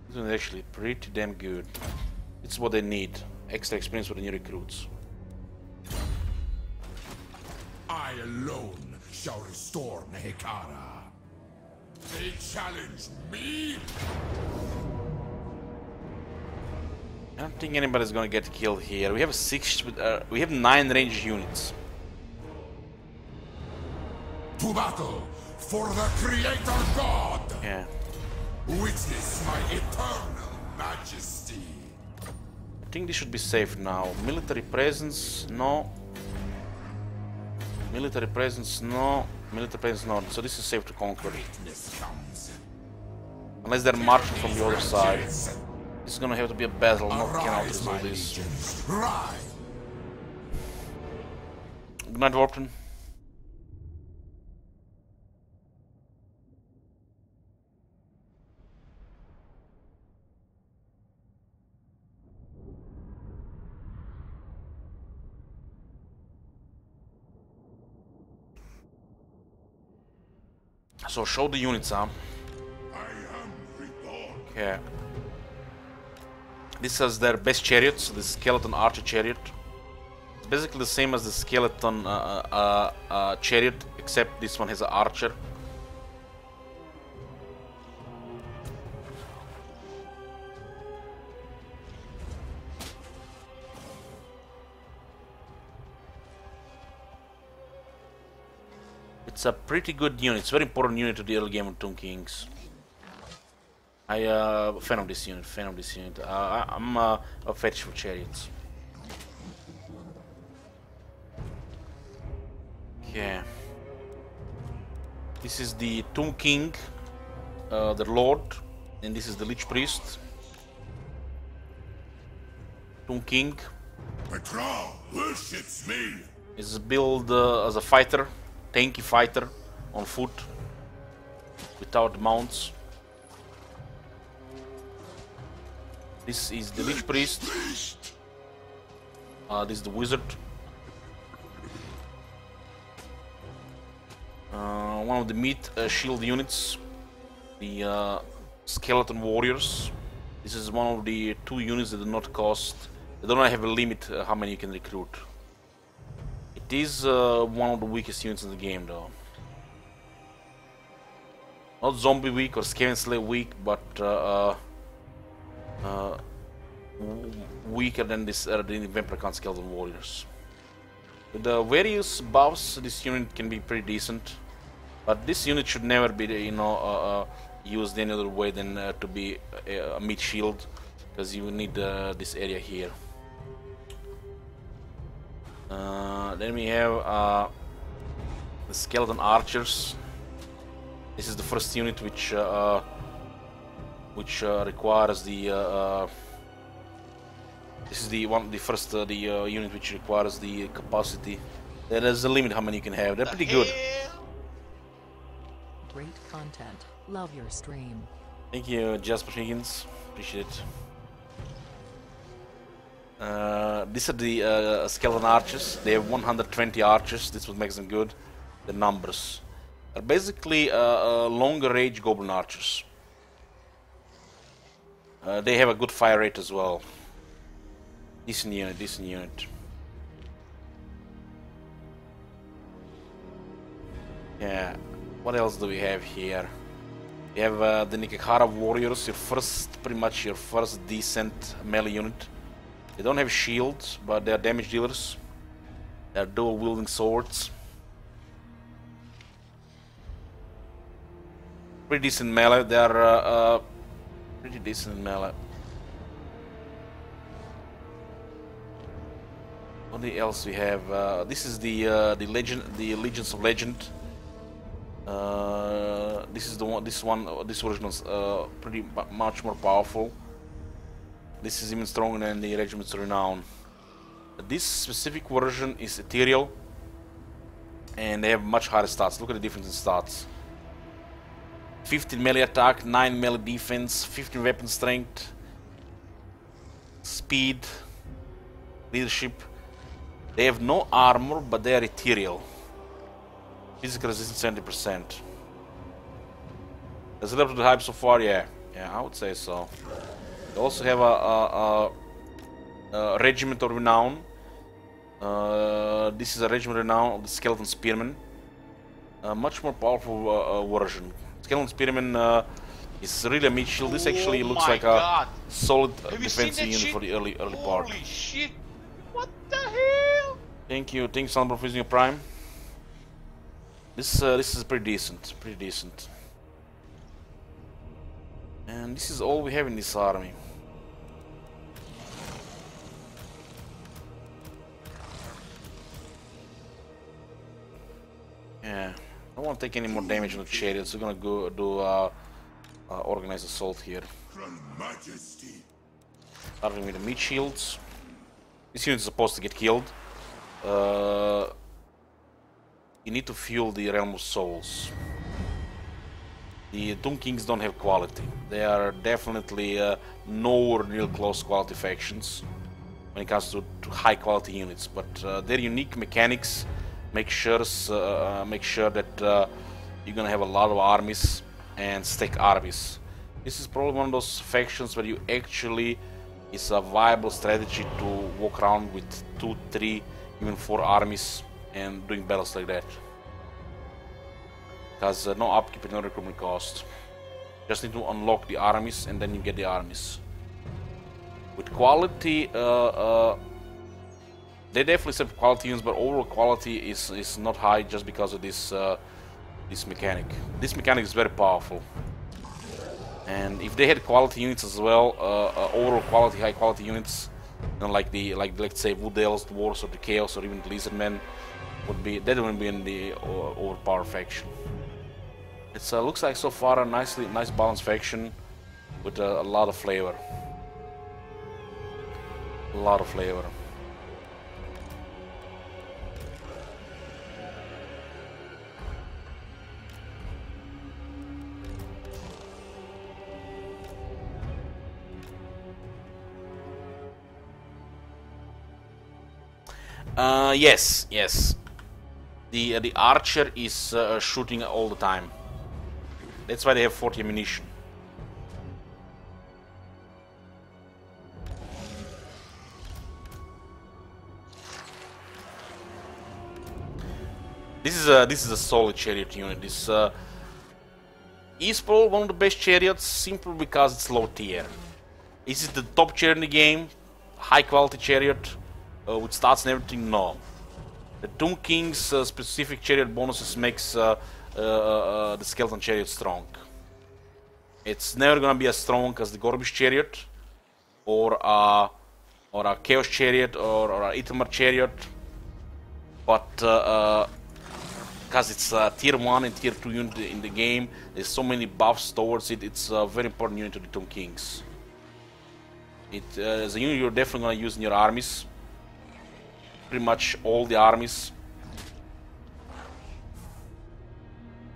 This is actually pretty damn good. It's what they need. Extra experience for the new recruits. I alone shall restore Nehekara. They challenge me? I don't think anybody's gonna get killed here. We have we have 9 ranged units. To battle for the Creator God! Yeah. Witness my eternal majesty. I think this should be safe now. Military presence, no. Military presence, no. Military presence, no. So this is safe to conquer. Greatness comes. Unless they're marching from the other side. This is gonna have to be a battle, not cannot Arise, my resolve this. legions. Rise! Good night, Warpton. So show the units, huh? I am reborn. Okay. This is their best chariots, the skeleton archer chariot. It's basically the same as the skeleton chariot, except this one has an archer. It's a pretty good unit. It's a very important unit to the early game of Tomb Kings. Fan of this unit. I'm a fetish for chariots. Okay. This is the Tomb King, the Lord, and this is the Lich Priest. Tomb King Petra worships me. is built as a fighter, tanky fighter, on foot, without mounts. This is the Lich Priest. This is the Wizard. One of the meat shield units, the Skeleton Warriors. This is one of the 2 units that do not cost. They don't have a limit how many you can recruit. It is one of the weakest units in the game, though. Not zombie weak or Skaven Slayer weak, but weaker than the Vampire Skeleton Warriors. With the various buffs, this unit can be pretty decent, but this unit should never be, used any other way than to be a meat shield, because you need this area here. Then we have the Skeleton Archers. This is the first unit which requires the this is the first unit which requires the capacity. There is a limit how many you can have. They're pretty good. Great content. Love your stream. Thank you, Jasper Higgins. Appreciate it. These are the Skeleton Archers. They have 120 archers. This is what makes them good. The numbers. They're basically longer range Goblin Archers. They have a good fire rate as well. Decent unit. Yeah, what else do we have here? We have the Nehekara Warriors, pretty much your first decent melee unit. They don't have shields, but they are damage dealers. They are dual wielding swords. Pretty decent melee. They are pretty decent melee. What else we have? This is the legend, the Legions of Legend. This is the one. This version is pretty much more powerful. This is even stronger than the Regiments of Renown. This specific version is ethereal, and they have much higher stats. Look at the difference in stats. 15 melee attack, 9 melee defense, 15 weapon strength, speed, leadership. They have no armor, but they are ethereal. Physical resistance 70%. Has it lived up to the hype so far? Yeah, I would say so. They also have a Regiment of Renown. This is a Regiment of Renown of the Skeleton Spearmen. A much more powerful version. Skeleton Spearmen is really a meat shield. This actually looks like a solid defensive unit for the early part. Holy shit! What the hell? Thank you, Sunbro, for using your Prime. This is pretty decent. And this is all we have in this army. Yeah, I don't want to take any more damage on the chariots. We're gonna go do organized assault here. Starting with the meat shields. This unit is supposed to get killed. You need to fuel the Realm of Souls. The Tomb Kings don't have quality. They are definitely nowhere near close quality factions when it comes to high quality units. But their unique mechanics make sure that you're gonna have a lot of armies and stack armies. This is probably one of those factions where you actually it's a viable strategy to walk around with 2, 3, even 4 armies and doing battles like that. Because no upkeep and no recruitment cost. Just need to unlock the armies and then you get the armies. With quality, they definitely have quality units, but overall quality is not high just because of this this mechanic. This mechanic is very powerful. And if they had quality units as well, overall quality, high quality units, you know, like let's say Wood Elves, Dwarves, or the Chaos, or even the Lizardmen, would be in the overpowered faction. It looks like so far a nice balanced faction with a lot of flavor. A lot of flavor. Yes. The archer is shooting all the time. That's why they have 40 ammunition. This is a solid chariot unit. This is probably one of the best chariots simply because it's low tier. Is it the top chariot in the game? High quality chariot with stats and everything? No. The Tomb King's specific chariot bonuses makes the skeleton chariot strong. It's never gonna be as strong as the Gorbish chariot, or a Chaos chariot, or a Itamar chariot, but because it's a tier 1 and tier 2 unit in the game, there's so many buffs towards it. It's a very important unit to the Tomb Kings. As a unit you're definitely gonna use in your armies. Pretty much all the armies,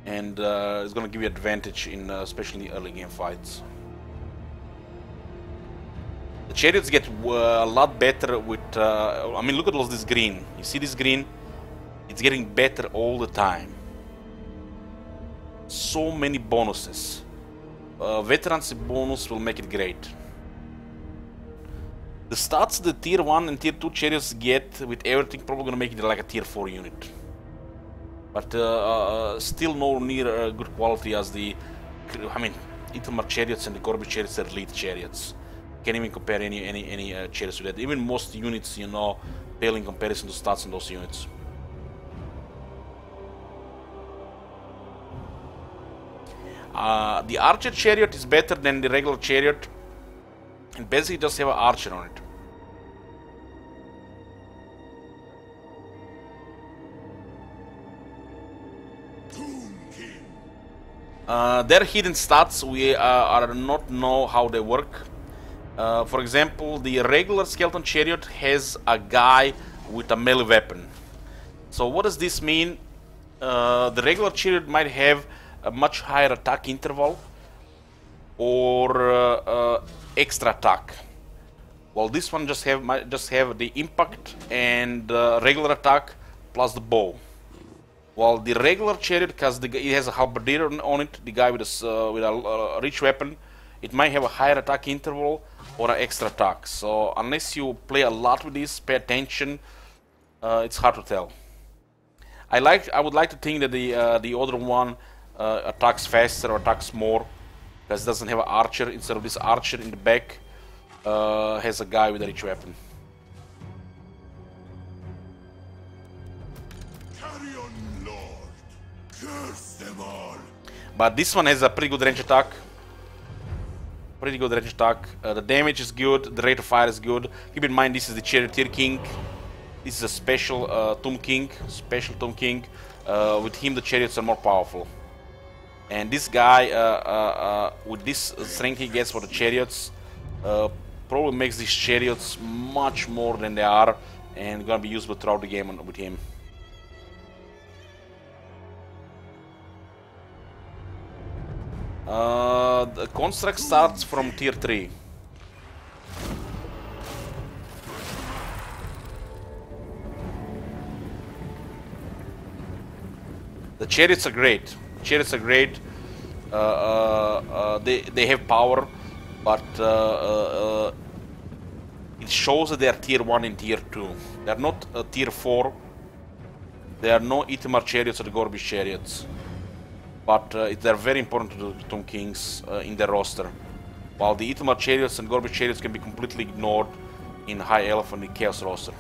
and it's gonna give you advantage in especially early game fights. The chariots get a lot better with. I mean, look at all this green. You see this green? It's getting better all the time. So many bonuses. Veterancy bonus will make it great. The stats the tier 1 and tier 2 chariots get with everything probably gonna make it like a tier 4 unit. But still no near good quality as the, I mean, Itamar chariots and the Gorbish chariots are elite chariots. Can't even compare any chariots with that. Even most units, you know, pale in comparison to stats in those units. The archer chariot is better than the regular chariot. And basically just have an archer on it. Their hidden stats, we are not know how they work. For example, the regular skeleton chariot has a guy with a melee weapon. So what does this mean? The regular chariot might have a much higher attack interval or extra attack. Well, this one might just have the impact and regular attack plus the bow. While the regular chariot, because it has a halberdier on it, the guy with a rich weapon, it might have a higher attack interval or an extra attack. So unless you play a lot with this, pay attention, it's hard to tell. I would like to think that the other one attacks faster or attacks more, because it doesn't have an archer. Instead of this archer in the back, has a guy with a rich weapon. Carry on, Lord. Curse them all. But this one has a pretty good range attack. The damage is good, the rate of fire is good. Keep in mind this is the Charioteer King. This is a special Tomb King. With him the chariots are more powerful. And this guy, with this strength he gets for the chariots, probably makes these chariots much more than they are, and gonna be useful throughout the game with him. The construct starts from tier 3. The chariots are great. They have power, but it shows that they are tier 1 and tier 2. They are not tier 4. There are no Itamar chariots or the Gorbish chariots. But they're very important to the Tomb Kings in their roster. While the Itamar chariots and Gorbish chariots can be completely ignored in High Elf and the Chaos roster.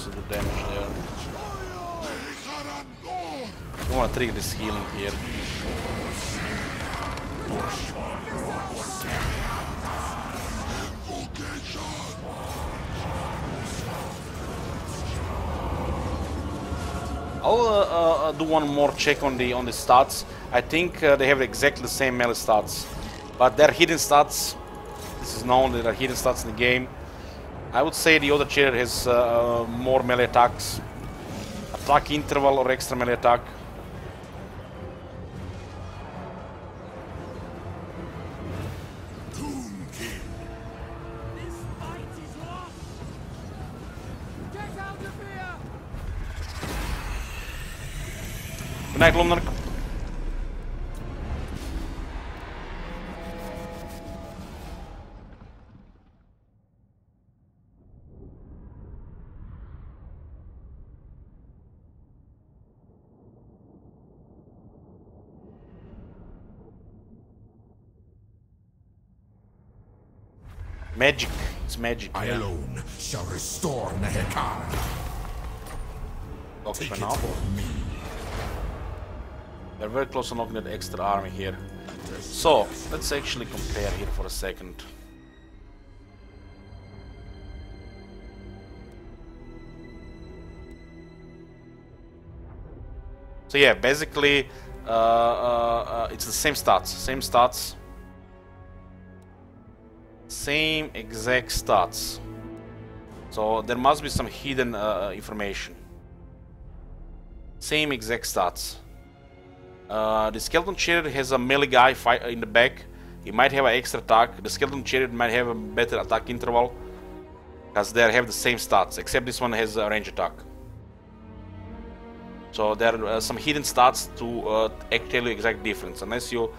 The damage there. I want to trigger this healing here. I'll do one more check on the stats. I think they have exactly the same melee stats, but they're hidden stats. This is known that they're hidden stats in the game. I would say the other chariot has more melee attacks, attack interval or extra melee attack. This fight is lost. Get out of here. Good night, Lomnar. Magic. It's magic. I alone shall restore Nehek. Take it from me. They're very close to knocking that extra army here. So, let's actually compare here for a second. So yeah, basically, it's the same stats. Same exact stats. So there must be some hidden information. Same exact stats. The skeleton chariot has a melee guy in the back. He might have an extra attack. The skeleton chariot might have a better attack interval, because they have the same stats, except this one has a range attack. So there are some hidden stats to tell you exact difference. Unless you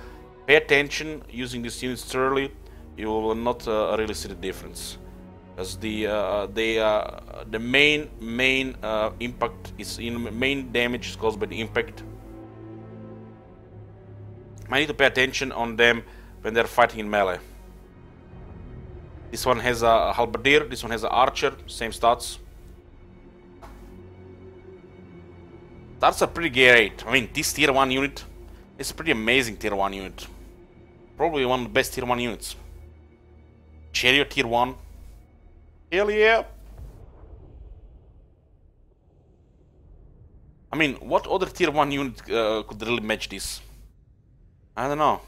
pay attention using these units thoroughly, you will not really see the difference. As the main impact is main damage is caused by the impact. I need to pay attention on them when they're fighting in melee. This one has a halberdier, this one has an archer, same stats. That's a pretty great. I mean, this tier 1 unit is a pretty amazing tier 1 unit. Probably one of the best tier 1 units. Chariot tier 1. Hell yeah! I mean, what other tier 1 unit could really match this? I don't know.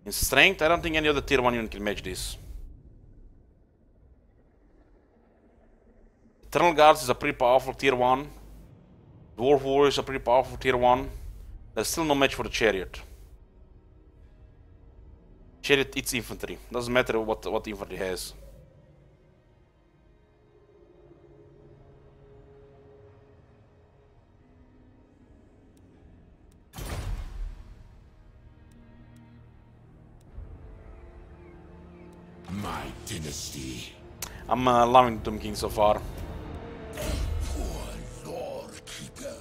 In strength, I don't think any other tier 1 unit can match this. Eternal Guards is a pretty powerful tier 1. Dwarf Warrior is a pretty powerful tier 1. There's still no match for the Chariot. Chariot, it's infantry. Doesn't matter what infantry has. My dynasty. I'm loving Tomb King so far. Poor Lord Keeper.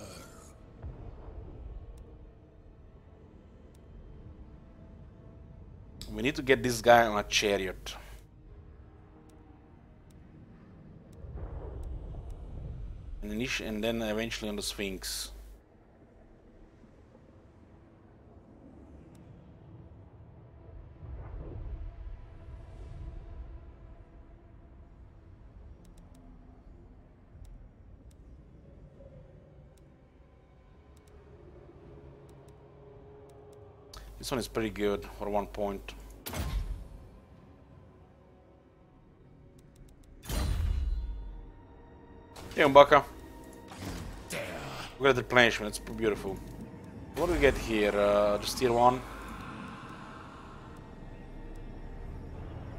We need to get this guy on a chariot. And then eventually on the Sphinx. This one is pretty good for 1 point. Yeah, Mbaka. We got the replenishment, it's beautiful. What do we get here? Just tier 1.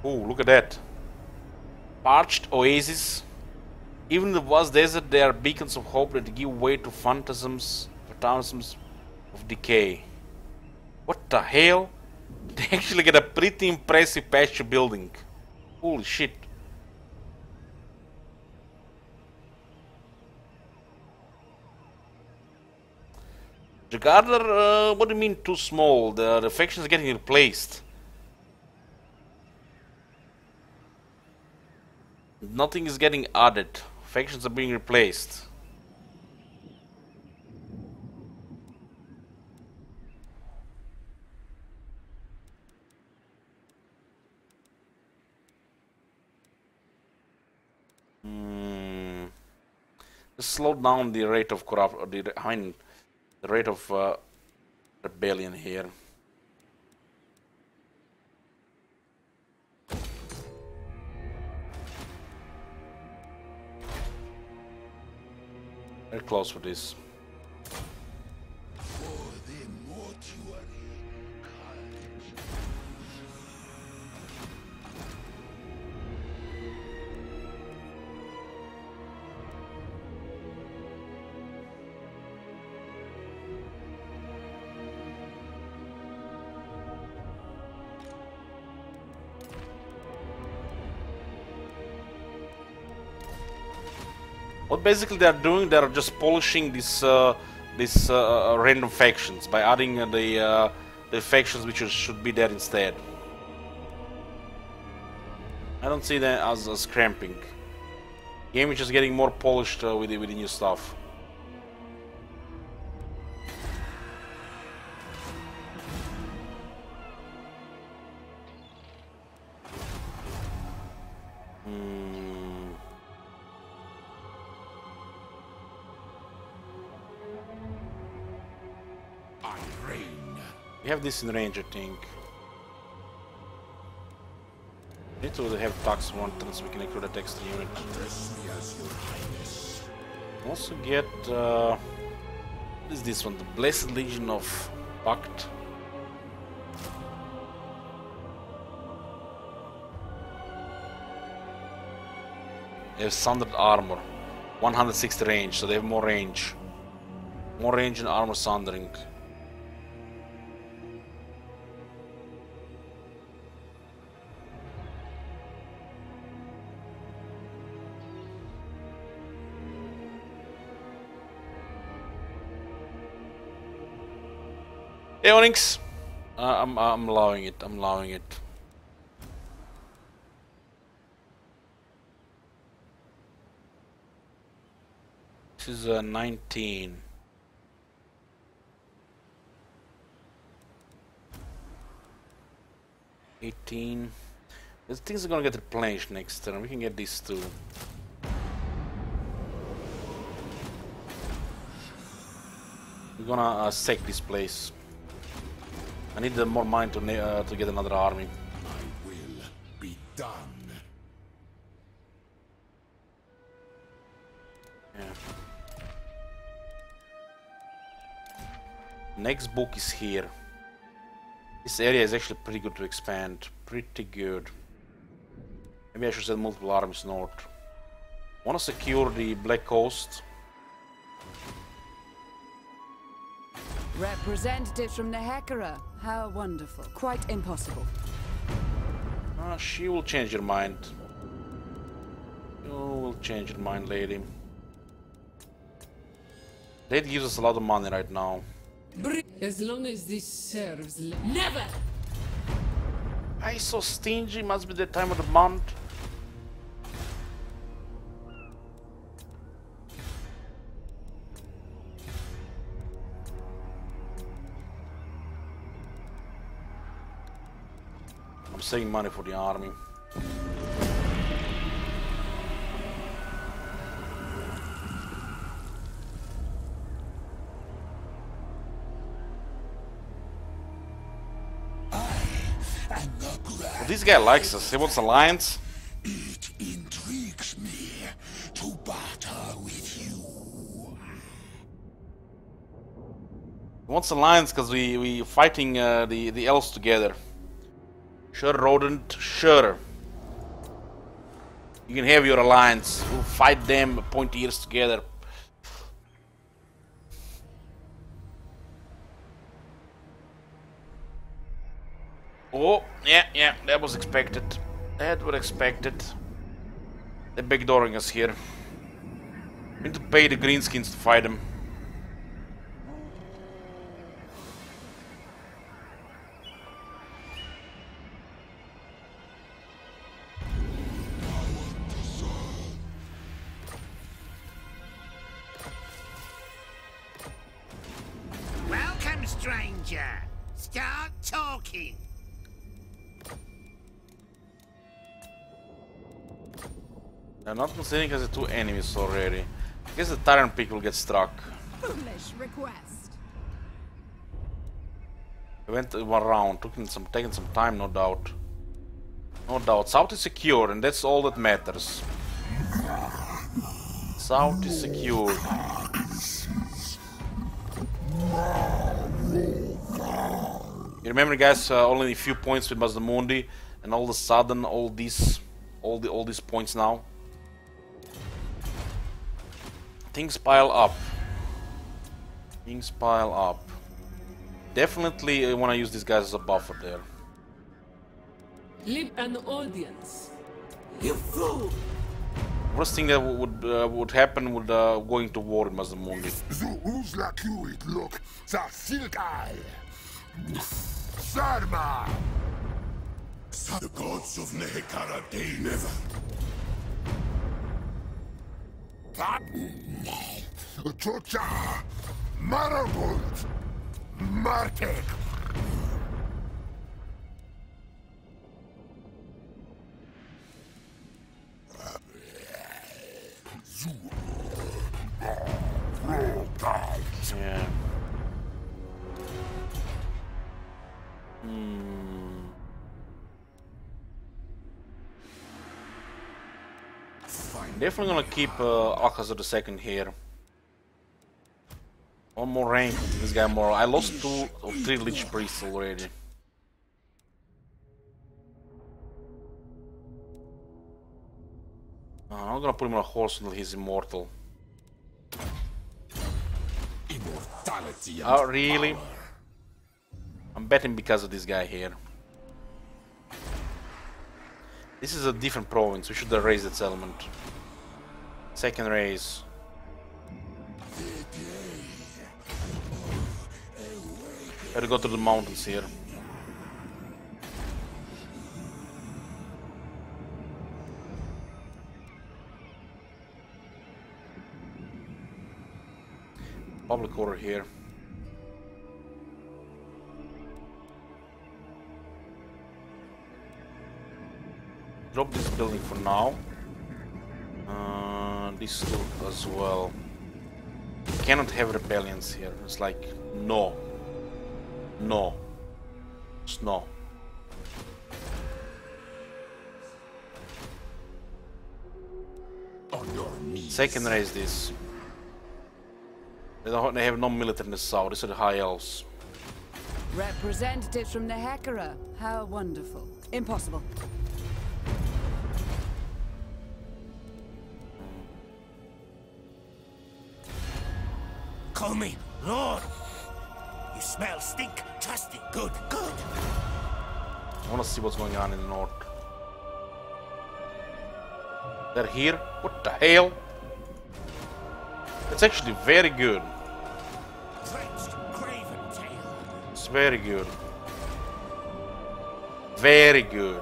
Oh, look at that. Parched oasis. Even in the vast desert, there are beacons of hope that give way to phantasms of decay. What the hell? They actually get a pretty impressive pasture building. Holy shit. Jagarder, what do you mean too small? The factions are getting replaced. Nothing is getting added. Factions are being replaced. Just slow down the rate of the rate of rebellion here. Very close for this. What basically they are doing, they are just polishing this random factions by adding the factions which should be there instead. I don't see that as cramping. Game is just getting more polished with the new stuff. We have this in range, I think. We need to have tax one so we can include that extra unit. Also get what is this one? The Blessed Legion of Pact. They have standard armor, 160 range, so they have more range. More range and armor sundering. Hey Onyx! I'm allowing it, I'm allowing it. This is 19. $18. These things are gonna get replenished next turn. We can get these too. We're gonna sack this place. I need more mine to get another army. I will be done. Yeah. Next book is here. This area is actually pretty good to expand. Pretty good. Maybe I should send multiple armies north. Want to secure the Black Coast. Representatives from Nehek. How wonderful. Quite impossible. She will change your mind. You will change your mind, lady. That gives us a lot of money right now. As long as this serves. Never! I so stingy, must be the time of the month. I'm saving money for the army. Well, this guy likes us. He wants alliance. It intrigues me to barter with you. He wants alliance because we fighting the elves together. Sure, Rodent, sure. You can have your alliance. We'll fight them, point ears together. Oh, yeah, that was expected. That was expected. They're backdooring us here. We need to pay the greenskins to fight them. Welcome, stranger. Start talking. I'm not considering as the two enemies already. I guess the Tyrant Peak will get struck. Foolish request. We went one round, taking some time, no doubt. No doubt. South is secure, and that's all that matters. South is secure. You remember, guys, only a few points with Mazdamundi, and all of a sudden, all these points now. Things pile up. Things pile up. Definitely want to use these guys as a buffer there. Leave an audience. You fool! Worst thing that would happen would going to war with Mazdamundi. Who's like you it look? The silk eye. Sarma! The gods of Nehek, they never. Chocha! Marabult! Martek! Yeah. Definitely gonna keep Alcazar II here. One more rank with this guy more. I lost 2 or 3 Lich Priests already. I'm not gonna put him on a horse until he's immortal. Immortal. Brutality and Oh, really? power. I'm betting because of this guy here. This is a different province. We should have raised that settlement. Second raise. Gotta go to the mountains here. Public order here. Drop this building for now. This two as well. Cannot have rebellions here. It's like no. No. Just no. On your knees. Second raise this. They have no military in the south. These are the high elves. Representatives from Nehek. How wonderful. Impossible. Call me Lord. You smell stink. Trusty. Good, good. I want to see what's going on in the north. They're here? What the hell? It's actually very good. Drenched craven tail. It's very good. Very good.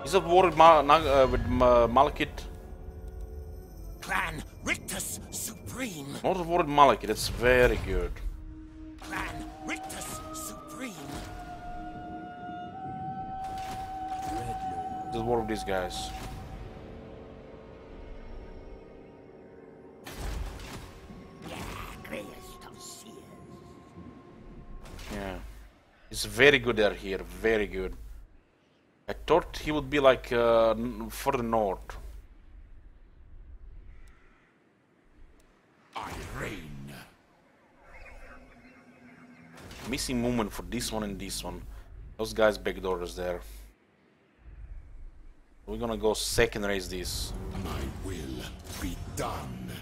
Is that war with, Malekith? Clan Rictus Supreme. Not a war with Malekith, it's very good. Clan Rictus Supreme. The war of these guys. Yeah. It's very good they're here, very good. I thought he would be like further north. I reign. Missing movement for this one and this one. Those guys backdoors there. We're gonna go second raise this. My will be done.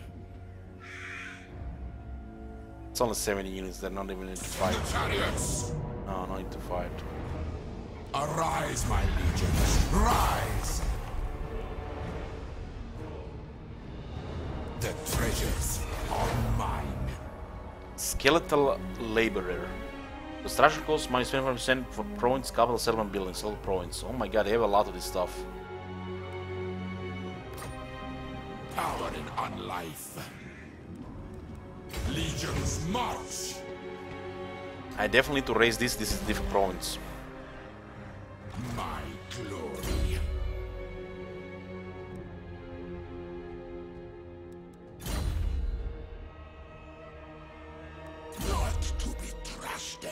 It's only 70 units, they're not even need to fight. Chariots! No, no need to fight. Arise, my legions! Rise! The treasures are mine. Skeletal laborer. The structure costs -25% for province, capital, settlement, buildings, all province. Oh my god, they have a lot of this stuff. Power in unlife. Legions march. I definitely need to raise this. This is a different province. My glory. Not to be trusted.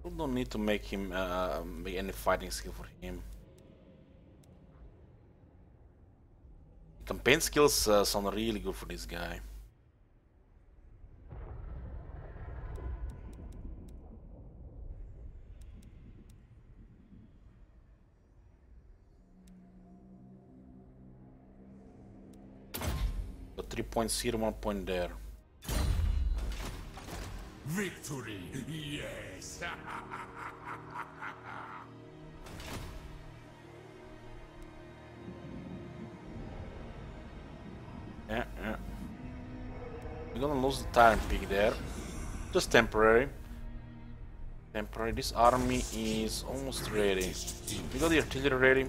We don't need to make him make any fighting skill for him. Campaign skills sound really good for this guy. So 3 points here, 1 point there. Victory, yes. Yeah. We're gonna lose the Tyrant Peak there. Just temporary. Temporary. This army is almost ready. We got the artillery ready.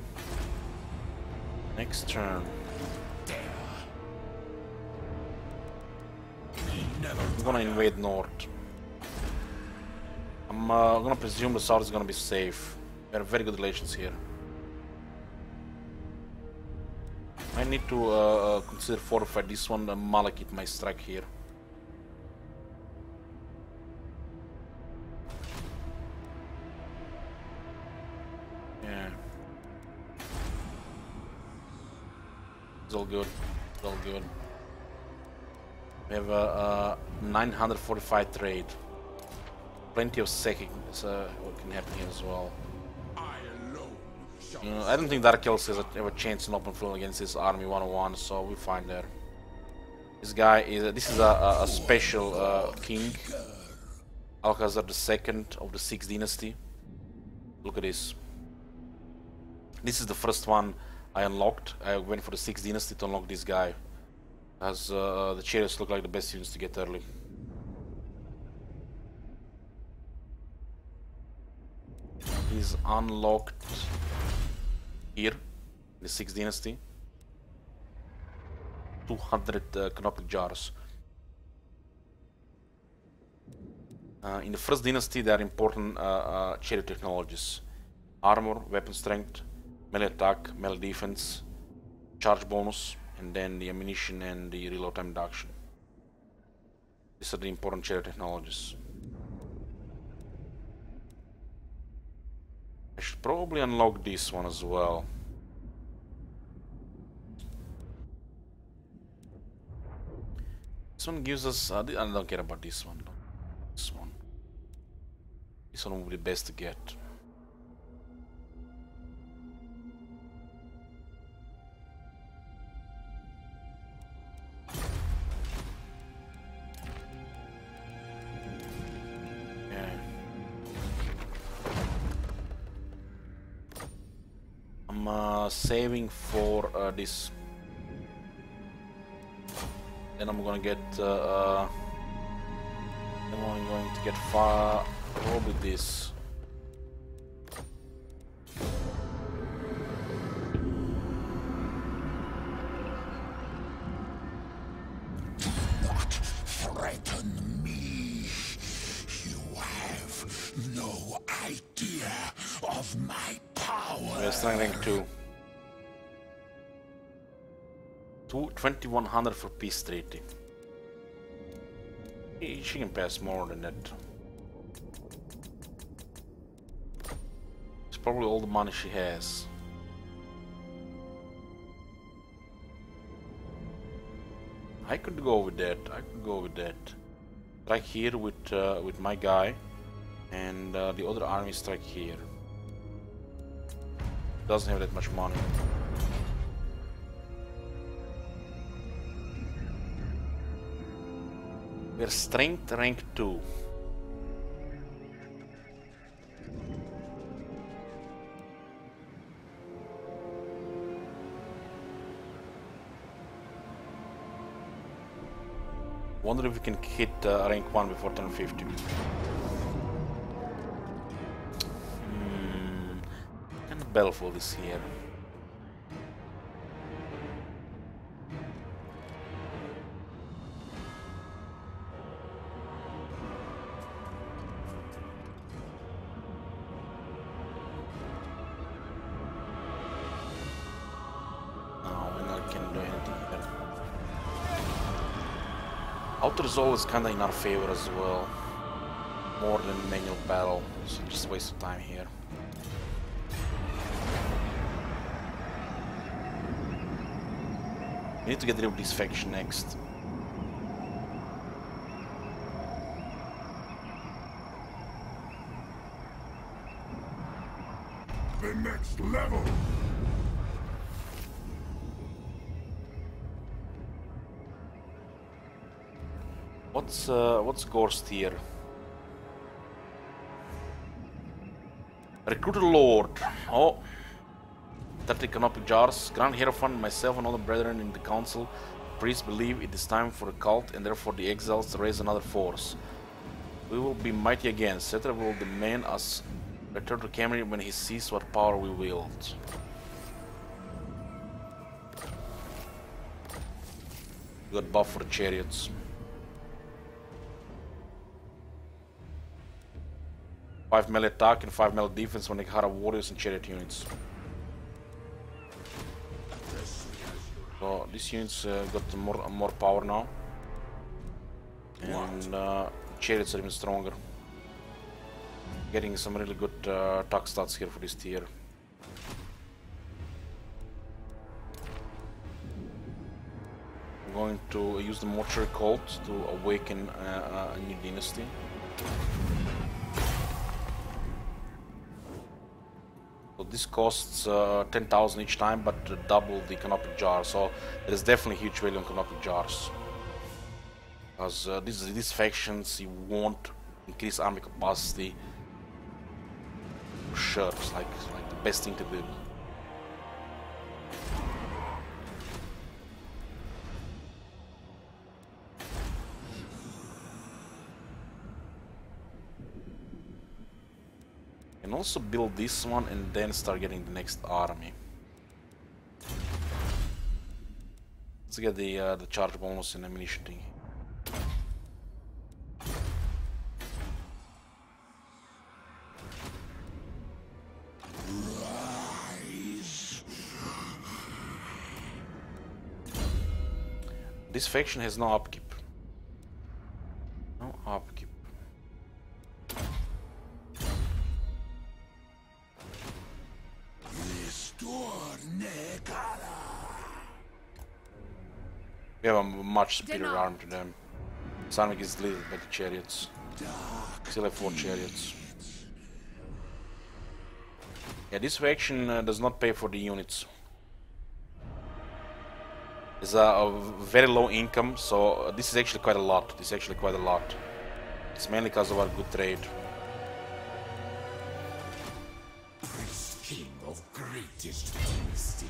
Next turn. We're gonna invade north. I'm gonna presume the south is gonna be safe. We have very good relations here. I need to consider fortify this one. Malekith might strike here. Yeah. It's all good. It's all good. We have a 945 trade. Plenty of secking, so what can happen here as well. I don't think Dark Elves have a chance in open field against this army 101, so we're fine there. This guy is this is a special king, Alcazar II of the 6th dynasty. Look at this. This is the first one I unlocked. I went for the 6th dynasty to unlock this guy, as the chariots look like the best units to get early. He's unlocked here in the 6th dynasty. 200 canopic jars. In the 1st dynasty there are important chariot technologies: armor, weapon strength, melee attack, melee defense, charge bonus, and then the ammunition and the reload time reduction. These are the important chariot technologies. I should probably unlock this one as well. This one gives us... I don't care about this one. This one. This one will be the best to get. I'm saving for this. Then I'm gonna get. Then I'm going to get far. Probably this. Not threaten me. You have no idea of my power. We're strength rank 2. 2100 for peace treaty. She can pass more than that. It's probably all the money she has. I could go with that. I could go with that. Strike here with my guy, and the other army strike here. Doesn't have that much money. We're strength rank 2. Wonder if we can hit rank 1 before turn 50. Kind of baleful this here. Outer is always kinda in our favor as well. More than manual battle, so just a waste of time here. We need to get rid of this faction next. The next level. What's Gorst here? Recruit a Lord. Oh, 30 canopic jars. Grand Hierophant, myself and other brethren in the council, priests believe it is time for a cult and therefore the exiles to raise another force. We will be mighty again. Cetra will demand us return to Camry when he sees what power we wield. We got buff for the chariots. 5 melee attack and 5 melee defense when they have warriors and chariot units. So these units got more power now, and chariots are even stronger. Getting some really good attack stats here for this tier. I'm going to use the mortuary cult to awaken a new dynasty. So this costs 10,000 each time, but double the canopic jar. So there is definitely huge value on canopic jars. Because these factions, you won't increase army capacity. For sure, it's like the best thing to do. And also build this one and then start getting the next army. Let's get the charge bonus and ammunition thing. This faction has no upkeep. No upkeep. We have a much superior army to them. Sarnik is led by the chariots. Still have 4 chariots. Yeah, this faction does not pay for the units. It's a very low income, so this is actually quite a lot. This is actually quite a lot. It's mainly because of our good trade. King of greatest dynasty.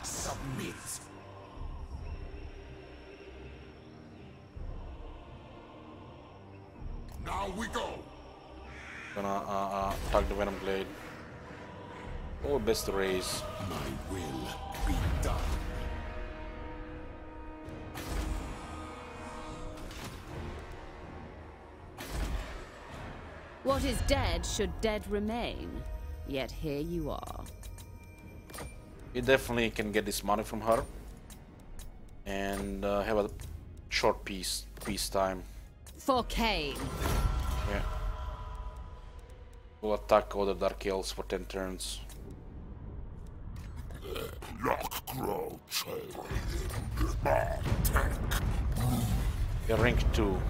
Submit. Now we go. Gonna attack the Venom Blade. Oh, best to raise. My will be done. What is dead should dead remain. Yet here you are. We definitely can get this money from her. And have a short peace time. For Cain. Yeah. We'll attack other Dark Elves for 10 turns. Yeah, rank 2.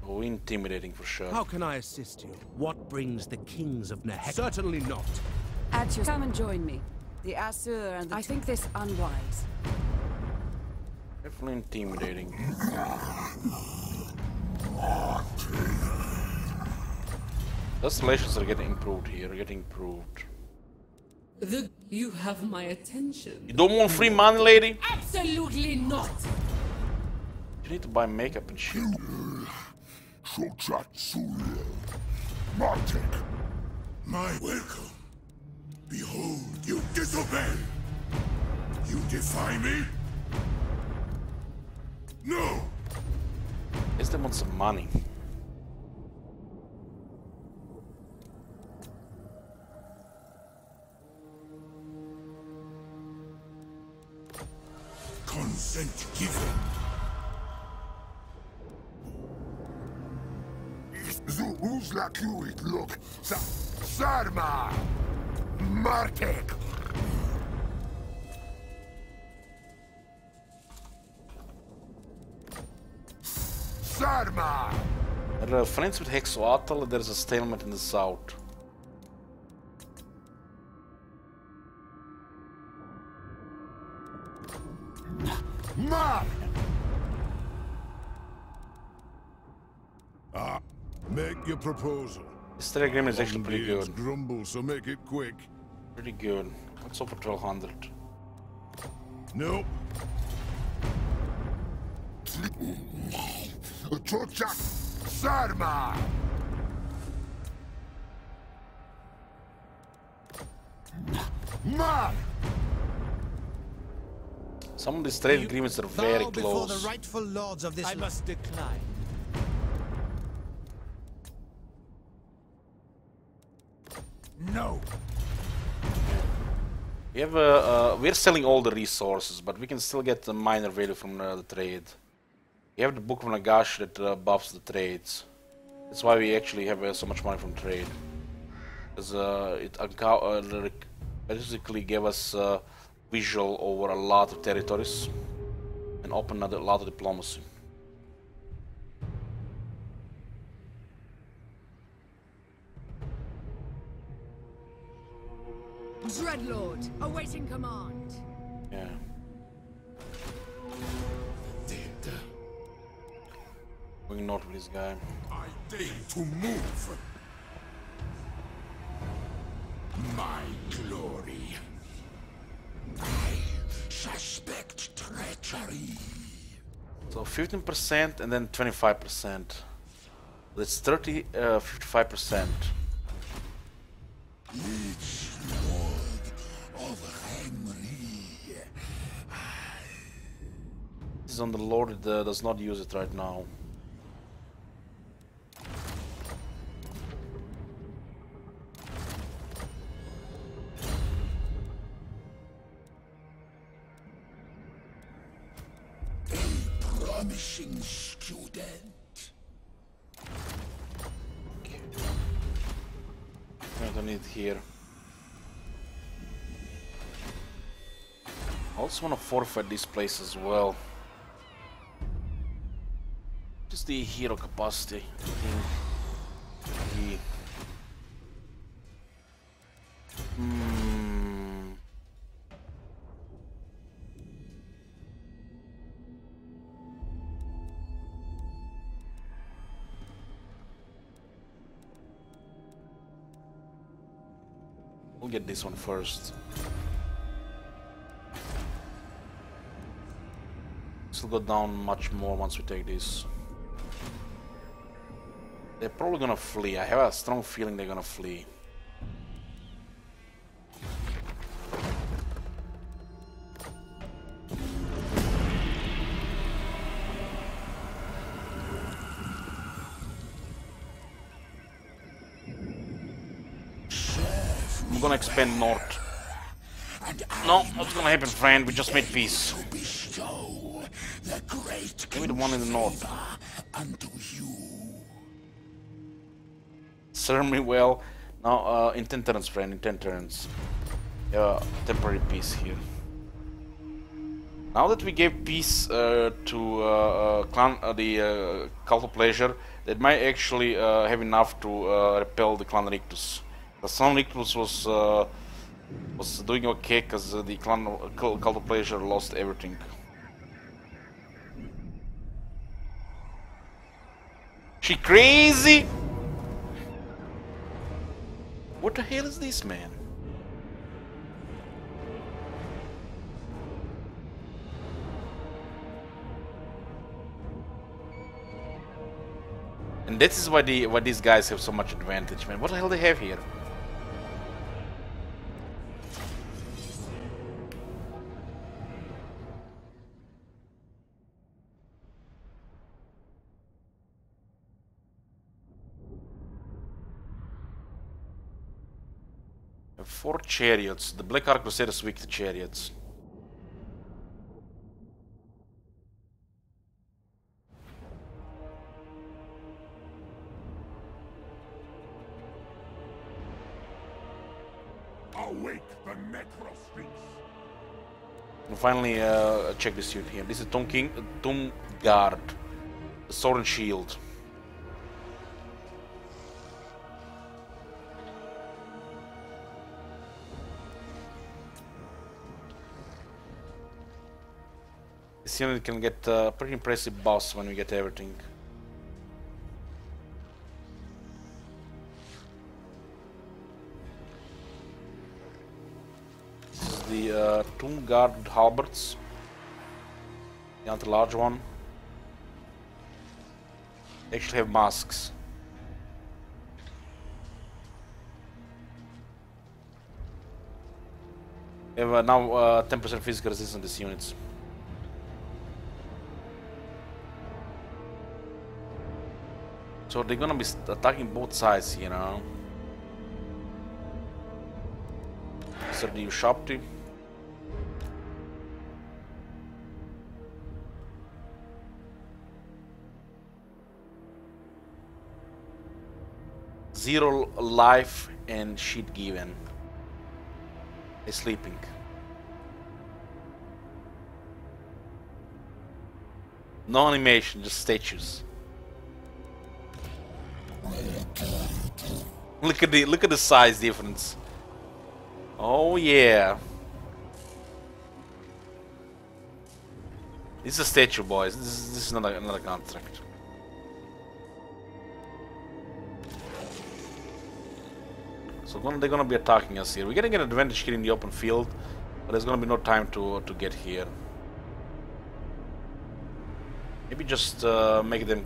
Oh, intimidating for sure. How can I assist you? What brings the kings of Nehek? Certainly not. At your come and join me. The Asur and the... I think this unwise. Definitely intimidating. Constellations are getting improved here, getting improved. You have my attention. You don't want free money, lady? Absolutely not. You need to buy makeup and shit. My welcome. Behold, you disobey. You defy me? No! Guess they want some money. Consent given. Who's like you it look? Sarma! Martek! Sarma! They're friends with Hexoatl, there's a stalemate in the south. Ma! Make your proposal. This trade agreement is actually pretty good. Grumble, so make it quick. Pretty good. What's up for 1200? Nope. Chochak! Sarma! Ma! Some of these trade agreements are very Before the close. rightful lords of this I must decline. No. We have we're selling all the resources, but we can still get a minor value from the trade. We have the Book of Nagash that buffs the trades. That's why we actually have so much money from trade. Because it basically gave us visual over a lot of territories and opened a lot of diplomacy. Dreadlord, awaiting command. Yeah. Going north with this guy. I deign to move. My glory. I suspect treachery. So 15% and then 25%. That's 55%. It's Lord of Henry. This is on the Lord that does not use it right now. Promising student. Okay. I don't need here. I also want to forfeit this place as well. Just the hero capacity. We'll get this one first. This will go down much more once we take this. They're probably gonna flee. I have a strong feeling they're gonna flee. I'm gonna expand north. No, what's gonna happen, friend? We just made peace. Give me the one in the north. Serve me well. Now, in 10 turns, friend, in 10 turns. Temporary peace here. Now that we gave peace to the Cult of Pleasure, they might actually have enough to repel the Clan Rictus. The Clan Rictus was doing okay because the Cult of Pleasure lost everything. She crazy? What the hell is this, man? And this is why these guys have so much advantage, man. What the hell they have here? Four chariots. The Black Ark Crusaders weak to chariots. Awake the necrosphinx. And finally, check this unit here. This is Tomb Guard, Sword and Shield. This unit can get a pretty impressive boss when we get everything. This is the Tomb Guard halberds. The anti-large one. They actually have masks. We have now 10% physical resistance on these units. So they're gonna be attacking both sides, you know. So the Shopti. Zero life and shit given. They're sleeping. No animation, just statues. Look at the size difference. Oh yeah. This is a statue, boys. This is not a construct. So they're gonna be attacking us here. We're getting an advantage here in the open field, but there's gonna be no time to get here. Maybe just make them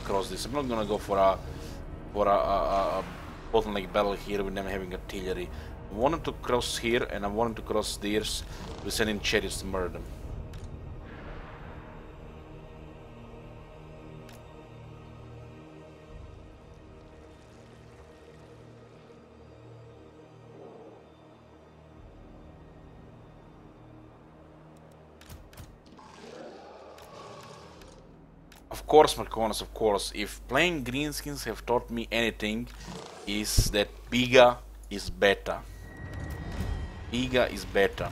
cross this. I'm not gonna go for a bottleneck battle here with them having artillery. I want them to cross here, and I want them to cross theirs. We send in chariots to murder them. Of course, Marconis, of course. If playing greenskins have taught me anything, is that bigger is better. Bigger is better.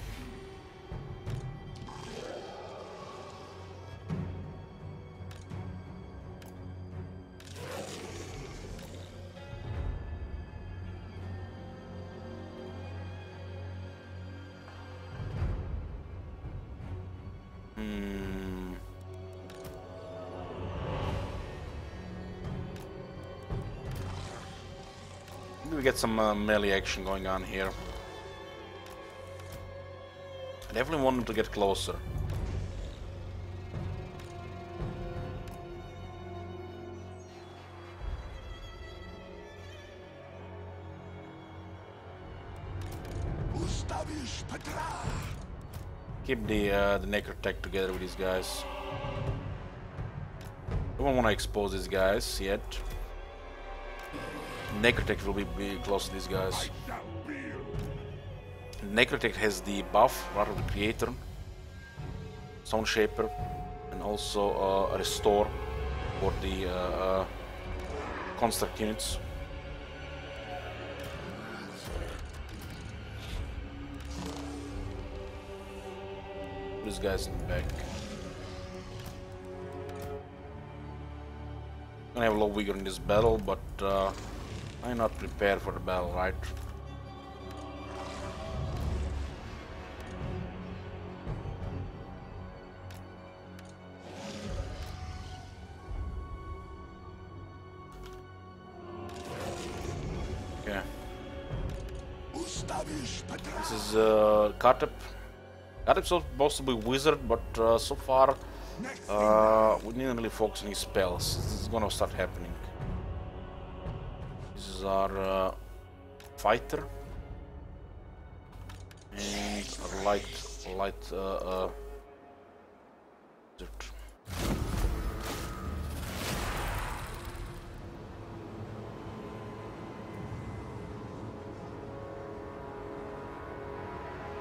We get some melee action going on here. I definitely want them to get closer. Keep the Necrotech together with these guys. Don't want to expose these guys yet. Necrotech will be close to these guys. Necrotech has the buff, Wrath of the Creator, Stone Shaper, and also a Restore for the construct units. This guy's in the back. I'm gonna have low vigor in this battle, but I'm not prepared for the battle, right? Okay. This is Katep. Katep's supposed to be wizard, but so far we didn't really focus on his spells. This is gonna start happening. This is our fighter and a light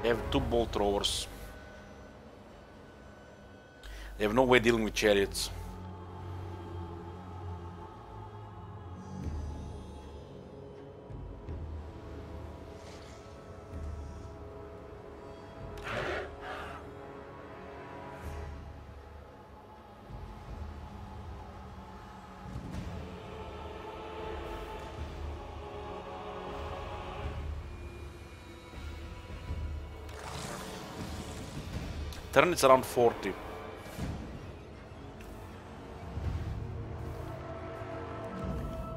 They have two bolt throwers. They have no way dealing with chariots. Turn it's around 40.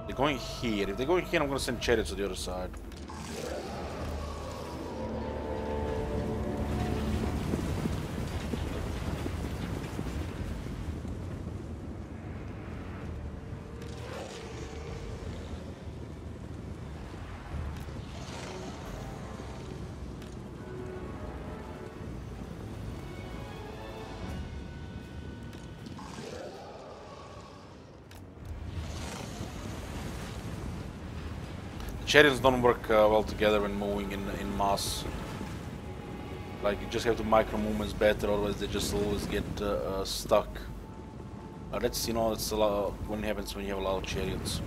They're going here. If they're going here, I'm gonna send chariots to the other side. Chariots don't work well together when moving in mass. Like, you just have to micro movements better, otherwise they just always get stuck. That's, you know, that's a lot when it happens when you have a lot of chariots.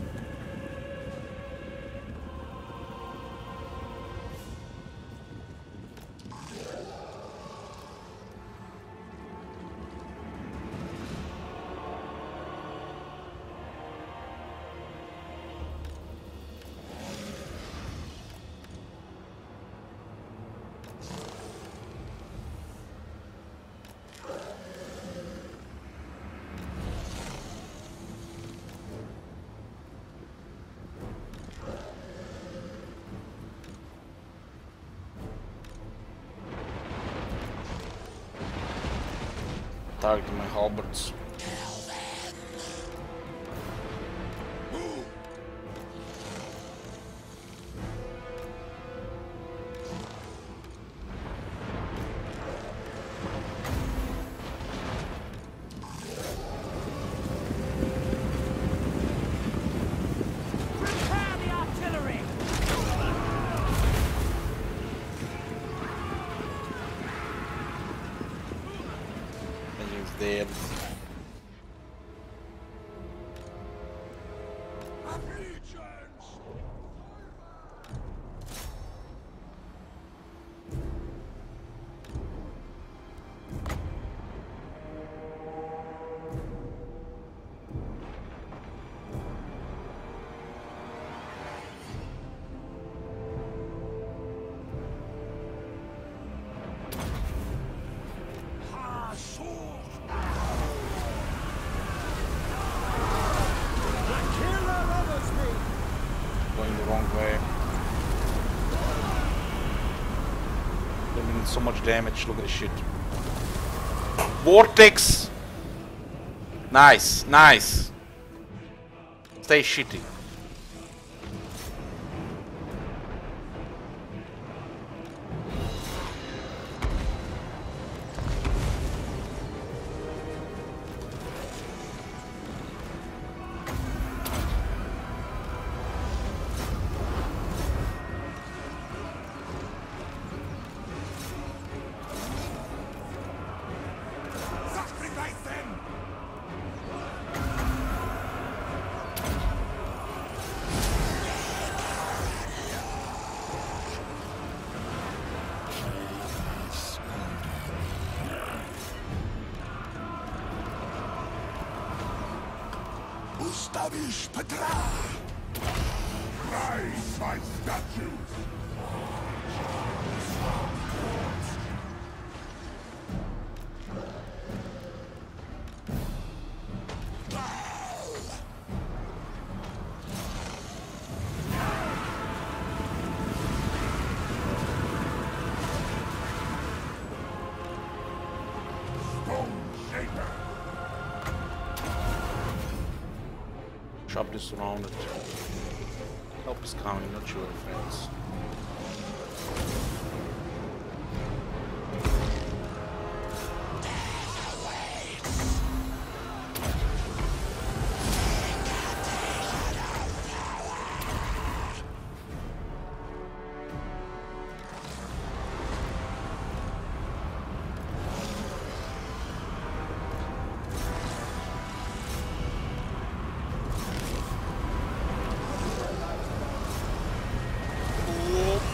targeting my halberds. Dead. Going the wrong way. Doing so much damage, look at this shit. Vortex! Nice, nice. Stay shitty. Ustawisz Petra! Rise, my statues! Shop is surrounded. Help is coming, not sure, friends.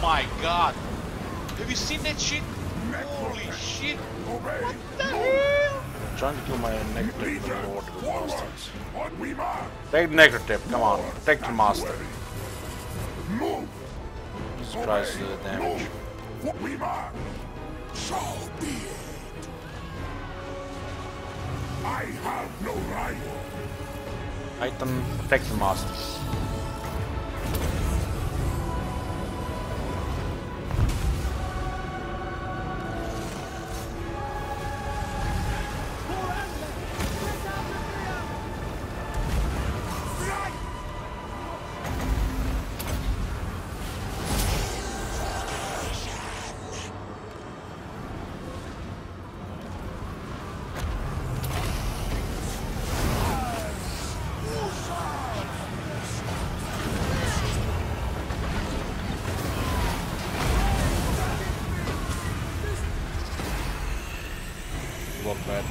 My god! Have you seen that shit? Holy shit! What the hell? I'm trying to kill my negative lord with bastards. Take the negative, come on, protect your master. Jesus Christ, the damage. So be it. I have no right. Item, protect the master. Look bad.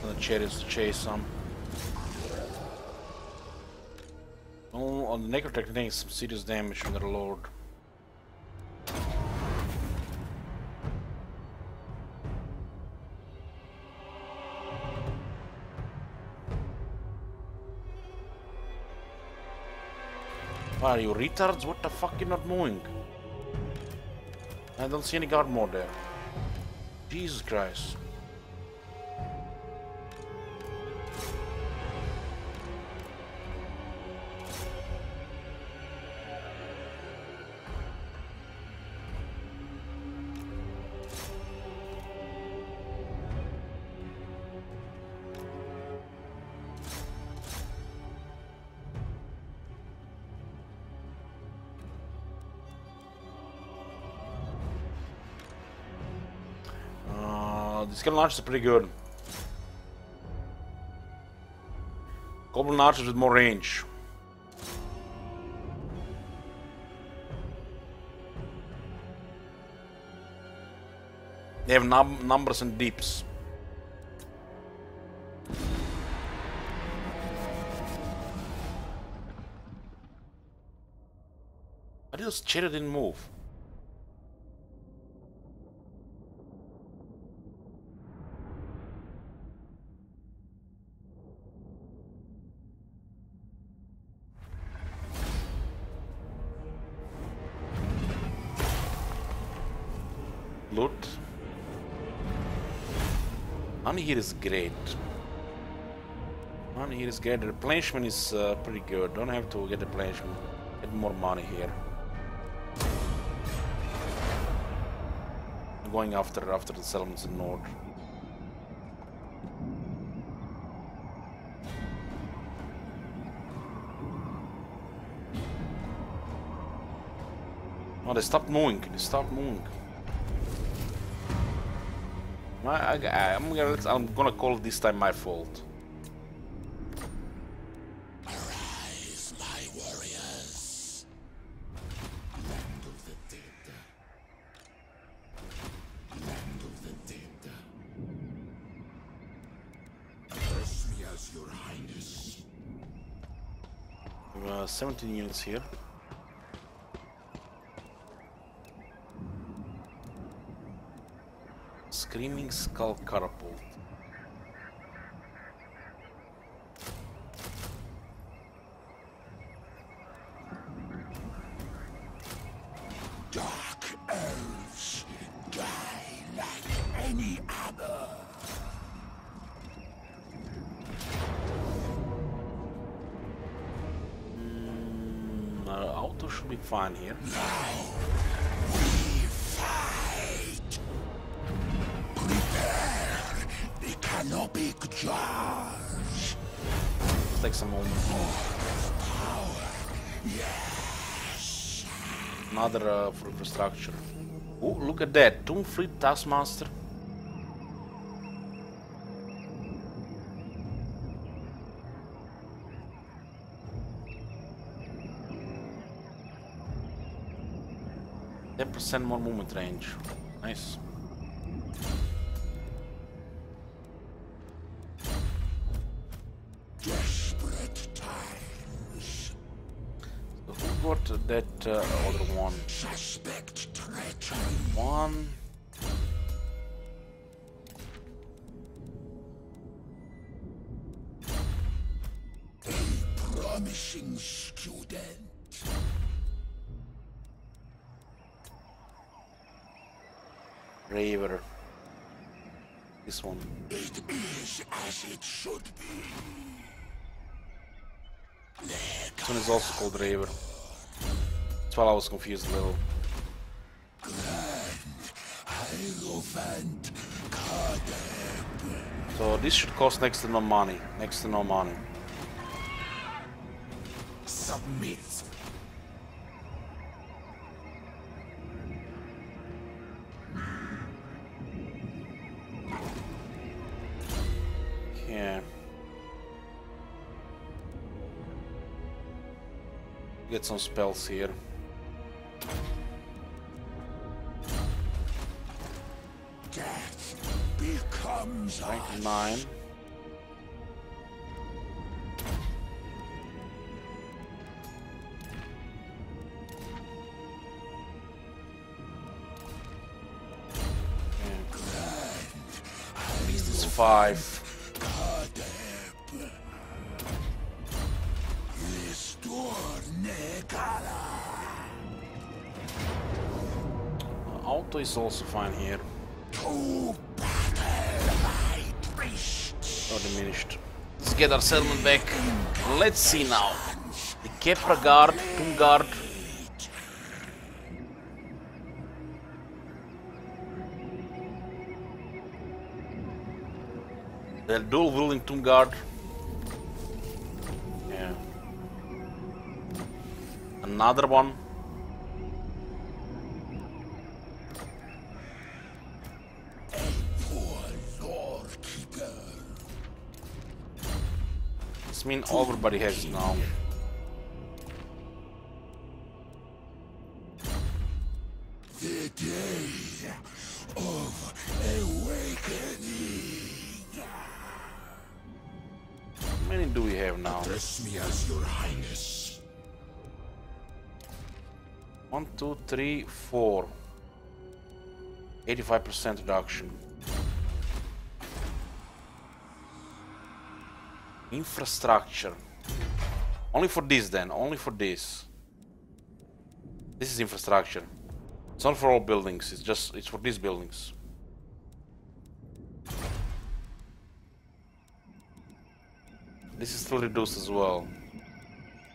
And the chariots to chase some. Oh, on the necrotech taking some serious damage from their lord. Are you retards? What the fuck you not moving? I don't see any guard more there. Jesus Christ. This cannon launcher is pretty good. Goblin archers with more range. They have numbers and deeps. Why did this chariot didn't move? Loot. Money here is great. Money here is great. The replenishment is pretty good. Don't have to get replenishment. Get more money here. I'm going after the settlements in north. Oh, they stopped moving. They stopped moving. I'm gonna call it this time my fault. Arise, my warriors. Land of the dead. Land of the dead. Address me as your highness. We have 17 units here. Screaming Skull Catapult. Dark elves die like any other. Auto should be fine here. Now we fight. Prepare the canopic jars. Let's take some moment. Power, yes. Another for infrastructure. Oh, look at that! Tomb Fleet Taskmaster. %10 more movement range. Nice. Desperate times. So who got that other one? Suspect treachery. One. A promising student. Raver. This one. It is as it should be. This one is also called Raver. That's why I was confused a little. So this should cost next to no money. Next to no money. Submit. Yeah. Get some spells here. Death becomes Rank us. 9. Beast is 5. Auto is also fine here. To battle, my priests. Or diminished. Let's get our settlement back. Let's see now. The Kepra Guard, Tomb Guard. The dual wielding Tomb Guard. Yeah. Another one. This means everybody has it now. The day of awakening. How many do we have now? Address me as your highness. 1, 2, 3, 4. 85% reduction. Infrastructure. Only for this then, only for this. This is infrastructure. It's not for all buildings, it's for these buildings. This is still reduced as well.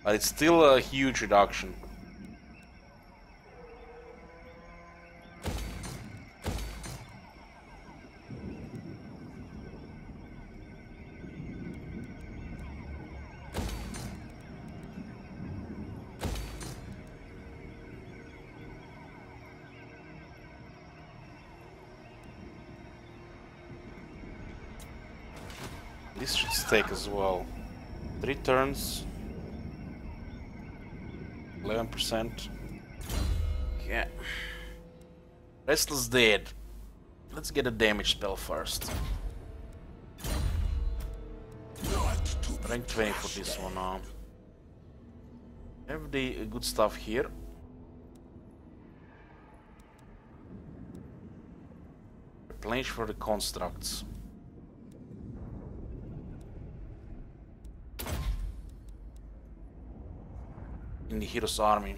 But it's still a huge reduction. This should stake as well. 3 turns. 11%. Yeah. Restless dead. Let's get a damage spell first. Rank 20 for this one now. Have the good stuff here. Replenish for the constructs. In the hero's army.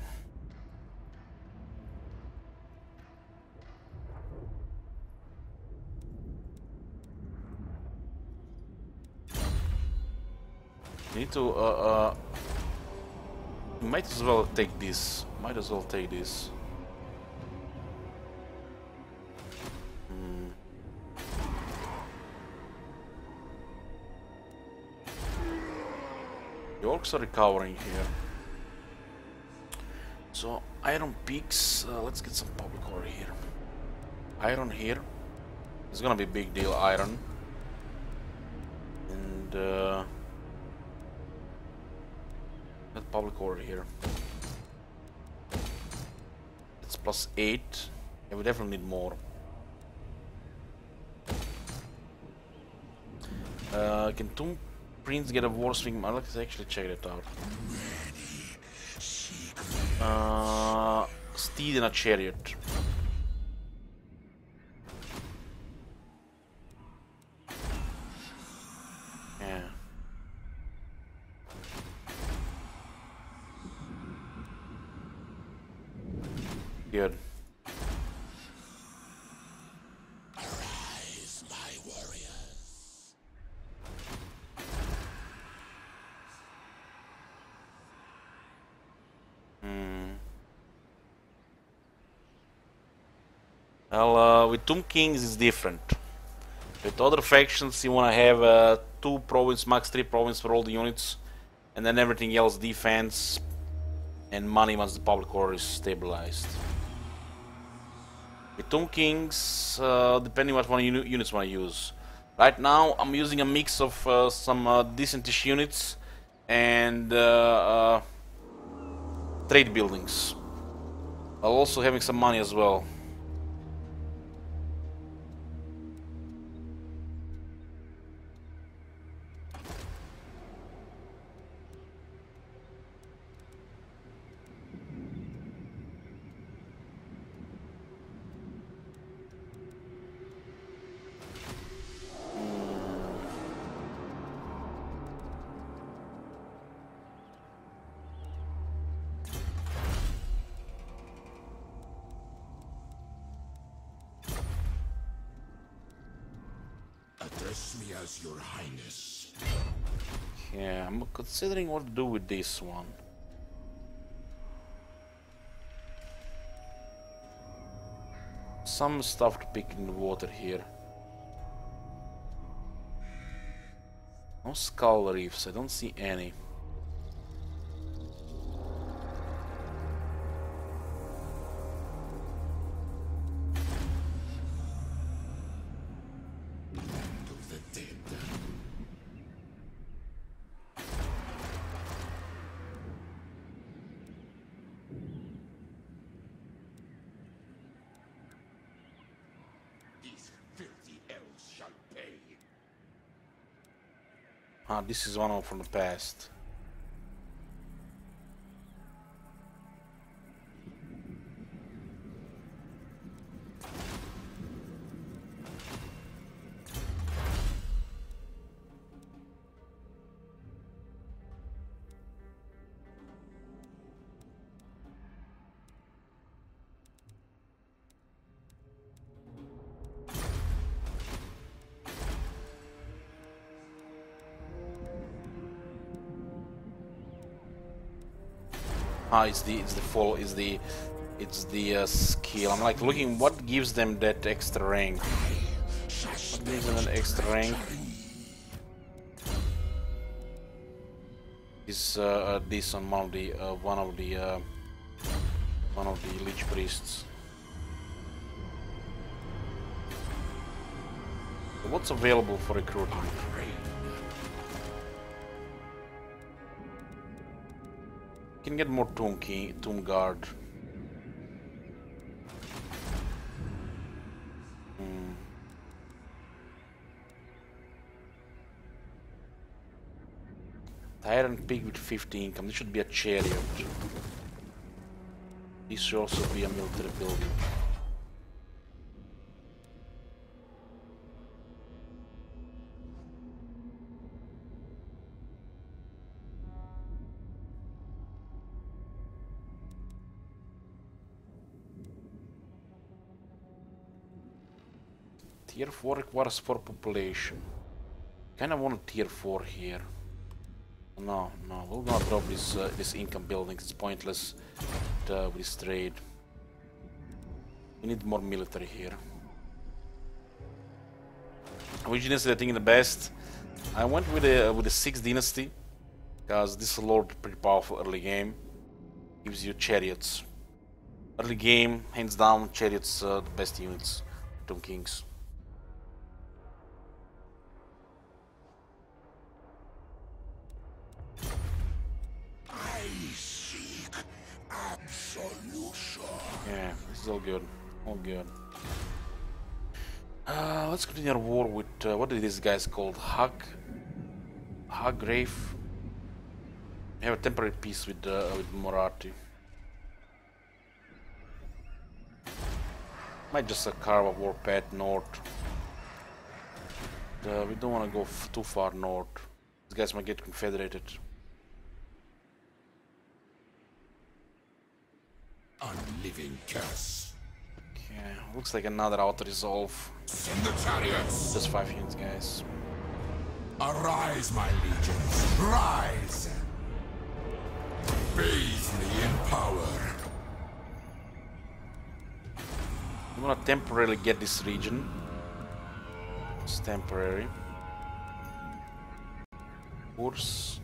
Need to might as well take this. Might as well take this. The orcs are recovering here. So iron peaks. Let's get some public ore here. Iron here. It's gonna be a big deal. Iron. And get public ore here. It's +8. Yeah, we definitely need more. Can Tomb Prince get a war swing? Let's actually check that out. Steed in a chariot. Yeah. Good. Arise, my warriors. Well, with Tomb Kings it's different. With other factions you wanna have 2 province, max 3 province for all the units, and then everything else defense and money once the public order is stabilized. With Tomb Kings, depending what one units wanna use. Right now I'm using a mix of some decentish units and trade buildings, while also having some money as well. Address me as your highness. Yeah, I'm considering what to do with this one. Some stuff to pick in the water here. No skull reefs, I don't see any. Ah, this is one from the past. Ah, it's the skill. I'm like looking what gives them that extra rank. What gives them an extra rank? Is this on one of the Lich Priests. So what's available for recruitment? Can get more Tomb Guard. Tyrant Pig with 50 income. This should be a chariot. This should also be a military building. Tier 4 requires 4 population. Kinda want a tier 4 here. No, we're gonna drop this income building. It's pointless with this trade. We need more military here. Which dynasty I think the best? I went with the 6th dynasty because this lord pretty powerful early game. Gives you chariots. Early game, hands down, chariots the best units. Tomb Kings. Yeah, this is all good. All good. Let's continue our war with what are these guys called? Haggrave. We have a temporary peace with Marathi. Might just carve a war path north. We don't want to go too far north. These guys might get confederated. Unliving curse. Okay, looks like another auto resolve. Send the chariots. Just 5 units, guys. Arise, my legions. Rise. Bathe me in power. I'm gonna temporarily get this region. It's temporary. Course.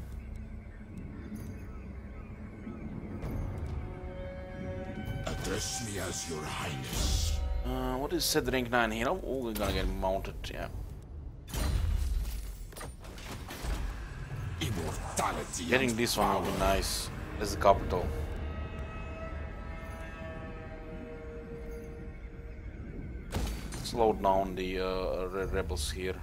Address me as your highness. What is said rank 9 here? Oh, we're gonna get mounted, yeah. Immortality. Getting this one will be nice. As the capital. Slow down the rebels here.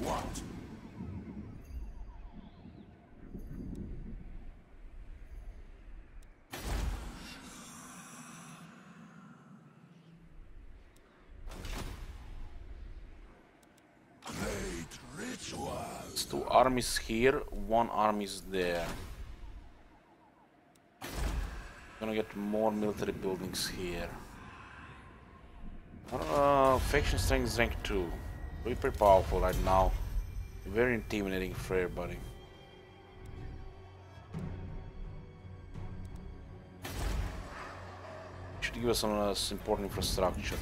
What? Great ritual. It's 2 armies here, 1 army is there. Gonna get more military buildings here. Faction strength is rank 2. We're pretty powerful right now. Very intimidating for everybody. Should give us some important infrastructure.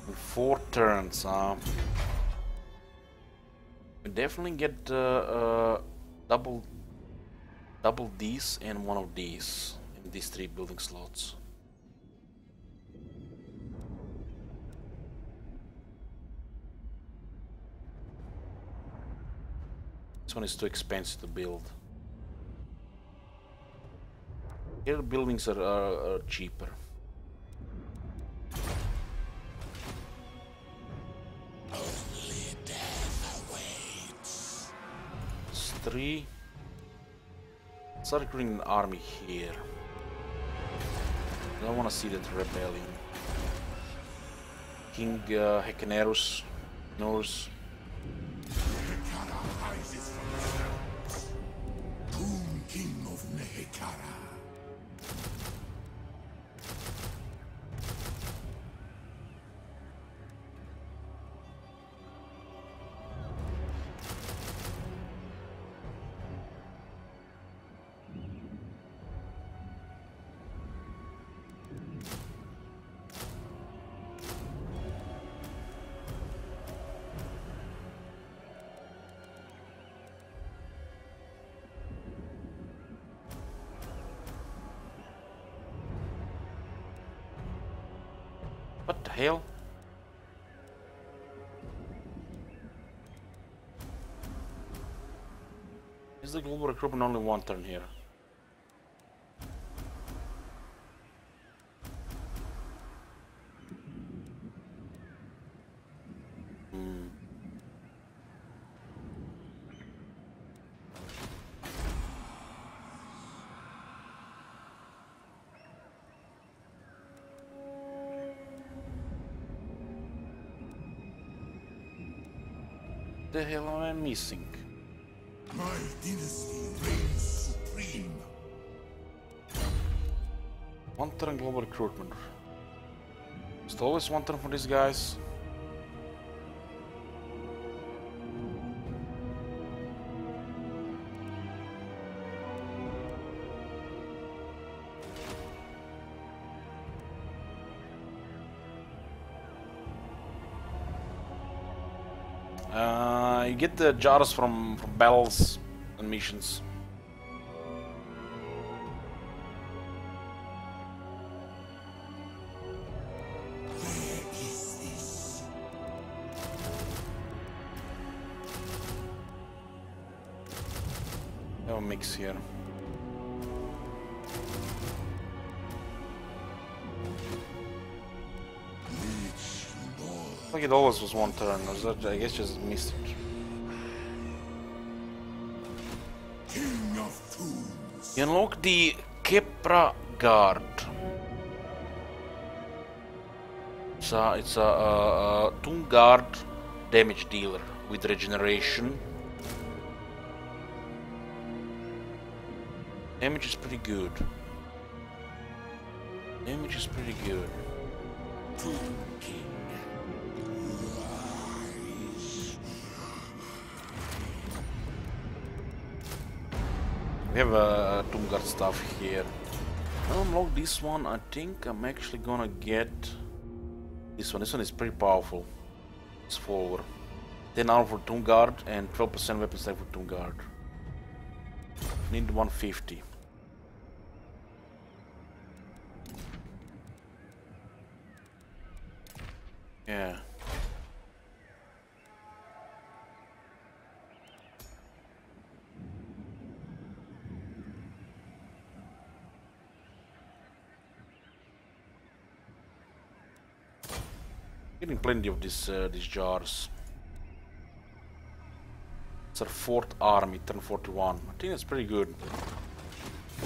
In 4 turns, we definitely get double these and one of these in these 3 building slots. one is too expensive to build. Here buildings are cheaper. Only death awaits. It's 3. Start recruiting an army here. I don't want to see that rebellion. King Hecanerus, Norse. Nehekara rises from the clouds. Tomb King of Nehekara. What the hell? Is the global recruitment only one turn here? The hell am I missing? My dynasty reigns supreme. One turn global recruitment. It's always one turn for these guys. You get the jars from battles and missions. Where is this? Have a mix here. Like it always was one turn, or that, I guess just missed it. King of Tombs. You unlock the Kepra Guard. It's a Tomb Guard damage dealer with regeneration. Damage is pretty good. Damage is pretty good. Tomb King. We have Tomb Guard stuff here. I'll unlock this one. I think I'm actually gonna get this one. This one is pretty powerful. It's forward. 10 armor for Tomb Guard and 12% weapon stack for Tomb Guard. Need 150. Yeah. Getting plenty of these jars. It's our 4th army, turn 41. I think that's pretty good.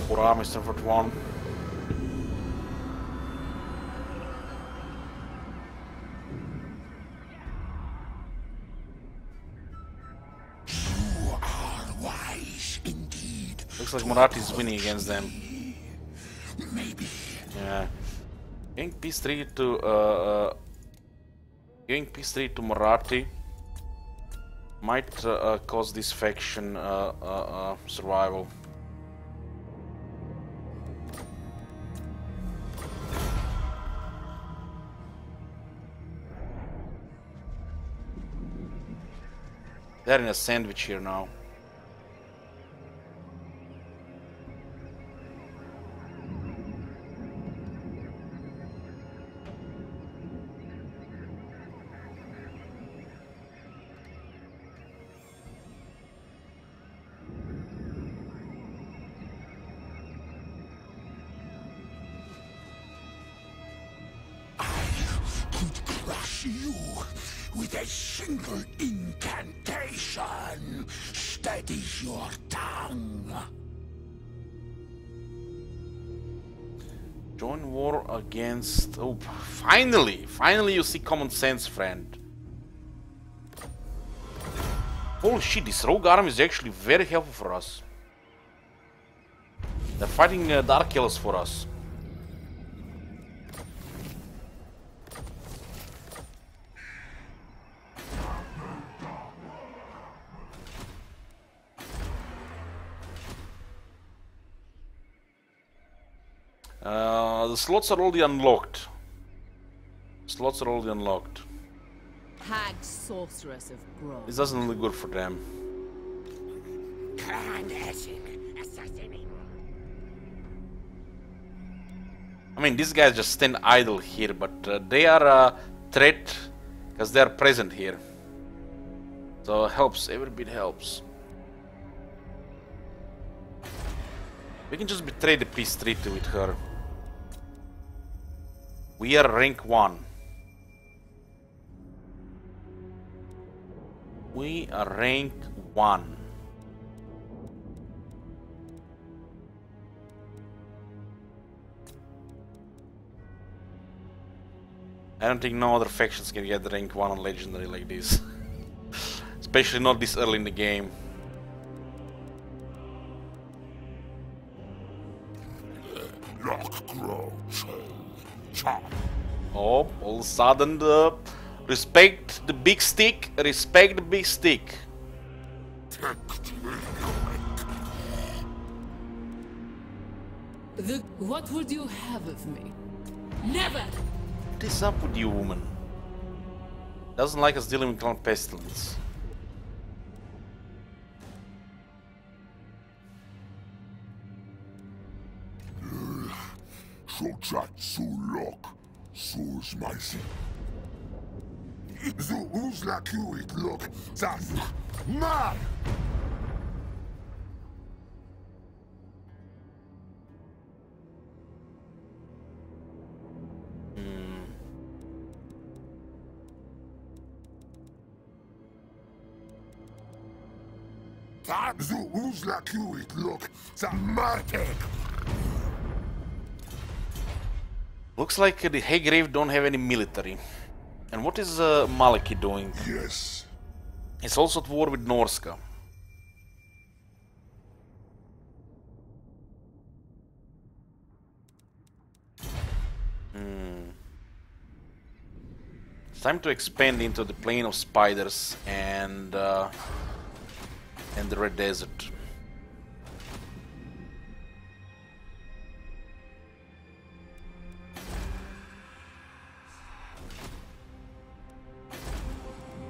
4 armies, turn 41. You are wise indeed. Looks like Marathi is winning against them. Maybe. Yeah. Giving peace 3 to giving peace 3 to Marathi might cause this faction survival. They're in a sandwich here now. crush you with a single incantation. Steadies your tongue. Join war against... Oh, finally! Finally you see common sense, friend. Holy shit, this rogue army is actually very helpful for us. They're fighting Dark Elves for us. The slots are already unlocked. Slots are already unlocked. Hag sorceress of Grove. This doesn't look good for them. I mean, these guys just stand idle here, but they are a threat because they are present here. So it helps, every bit helps. We can just betray the peace treaty with her. We are rank 1. We are rank 1. I don't think no other factions can get rank 1 on legendary like this. Especially not this early in the game. Oh, all of a sudden respect the big stick, respect the big stick. What would you have of me? Never! What is up with you, woman? Doesn't like us dealing with clown pestilence. Sulok, Sus Maisi. Who's like you it look? That's man! Who's like you it look? That market. Looks like the Haygrave don't have any military. And what is Maliki doing? Yes. He's also at war with Norska. It's time to expand into the Plain of Spiders and the Red Desert.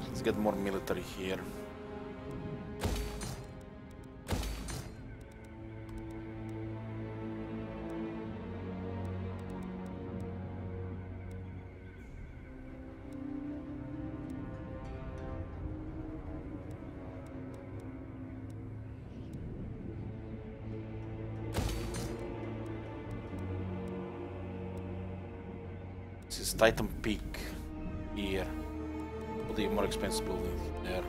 Let's get more military here. This is Titan Peak here. What the more expensive building there.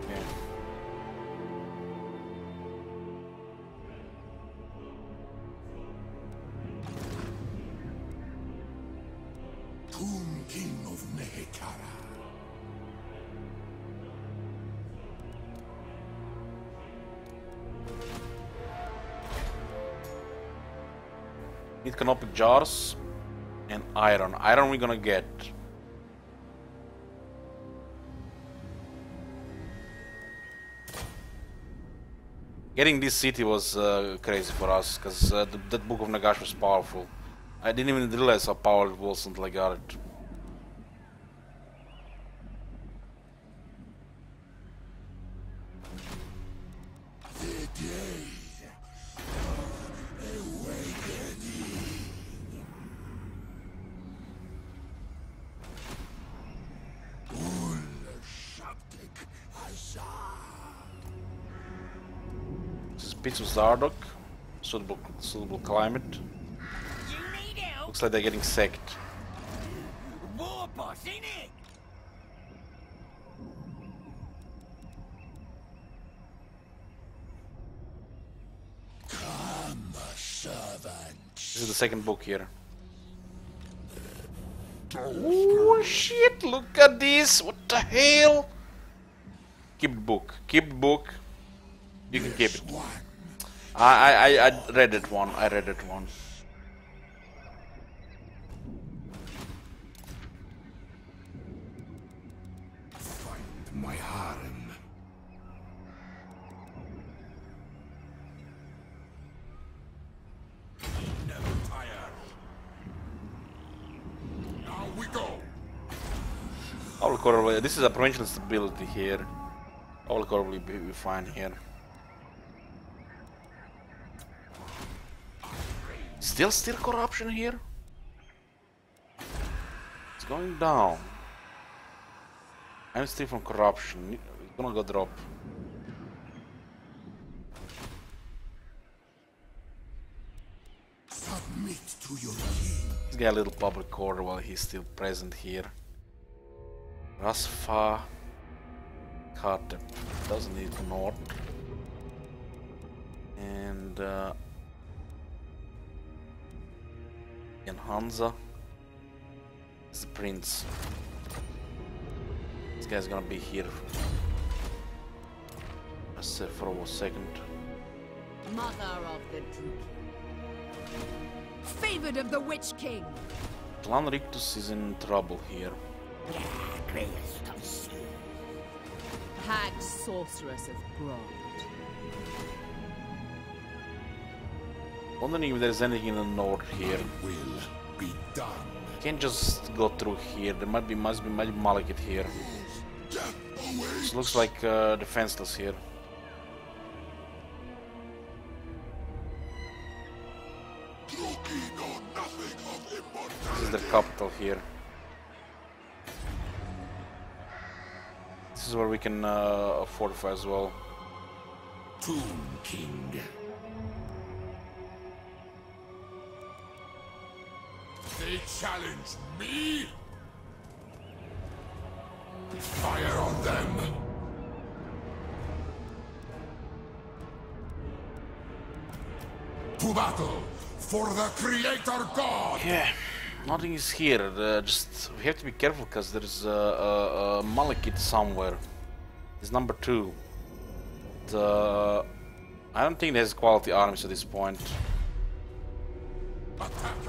Yeah. Tomb King of Nehek. Need canopic jars and iron. Iron we're gonna get. Getting this city was crazy for us because that Book of Nagash was powerful. I didn't even realize how powerful it was until I got it. This is Pitsu Zardok. suitable climate. Looks like they're getting sacked. War boss, ain't it? Come, servants. This is the second book here. Oh shit, look at this! What the hell? Keep the book. Keep the book. You can keep it. I read it one. I read it one. Find my harem. Never tire. Now we go. This is a provincial stability here. I will probably be fine here. Still corruption here? It's going down. I'm still from corruption. It's gonna go drop. Submit to your king. Let's get a little public order while he's still present here. Rasfa Katep doesn't need north. And Hansa is the prince. This guy's gonna be here. I said for a second. Mother of the Druid. Favored of the Witch King. Clan Rictus is in trouble here. Hag sorceress of Grond. Wondering if there's anything in the north here. Will be done. Can't just go through here. There must be Malekith here. This looks like defenseless here. This is their capital here. This is where we can fortify as well. Tomb King. They challenge me? Fire on them! To battle for the Creator God! Yeah, nothing is here. Just we have to be careful because there's a Malekith somewhere. It's number 2. I don't think there's quality armies at this point.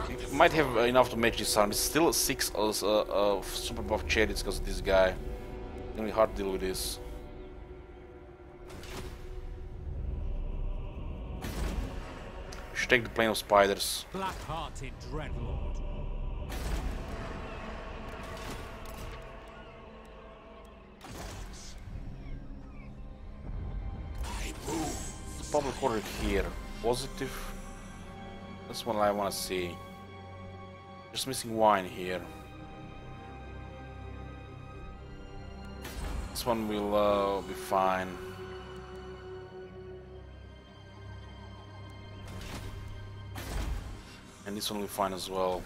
We might have enough to match this army. It's still 6 super buff chariots because of this guy. It's gonna be hard to deal with this. We should take the plane of spiders. Black-hearted dreadlord. The public order here. Positive. That's what I want to see. Just missing wine here. This one will be fine. And this one will be fine as well.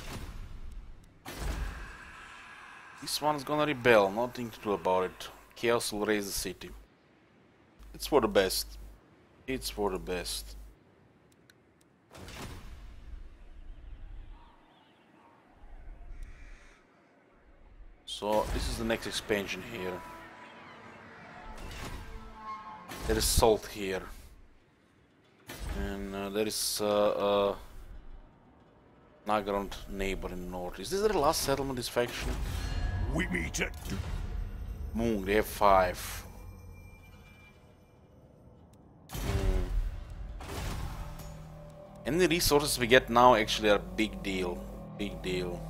This one is gonna rebel, nothing to do about it. Chaos will raise the city. It's for the best. It's for the best. So this is the next expansion here. There is salt here. And there is Nagrand neighbor in the north. Is this their last settlement, this faction? We meet at Moong, they have 5. Any resources we get now actually are a big deal. Big deal.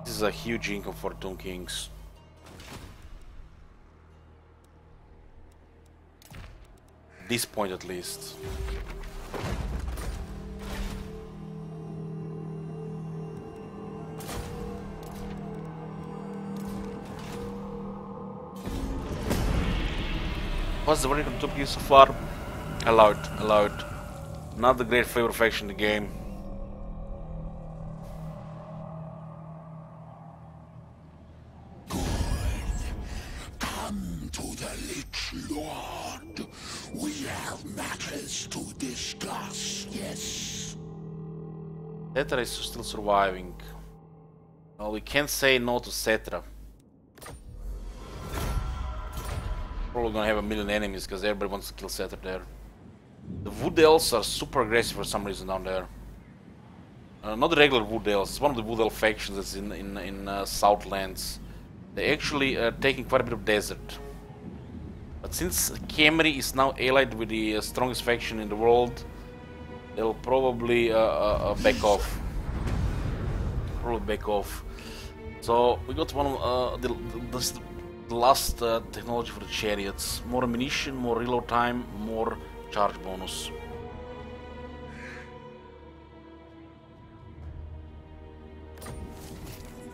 This is a huge income for Tomb Kings. This point at least. What's the verdict on Tomb Kings so far? Allowed. Not the great flavor faction in the game. Come to the Lich Lord. We have matters to discuss, yes? Cetra is still surviving. Well, we can't say no to Cetra. Probably gonna have a million enemies because everybody wants to kill Cetra there. The Wood Elves are super aggressive for some reason down there. Not the regular Wood Elves, it's one of the Wood Elf factions that's in Southlands. They're actually taking quite a bit of desert. But since Khemri is now allied with the strongest faction in the world, they'll probably back off. So we got one of the last technology for the chariots. More ammunition, more reload time, more charge bonus.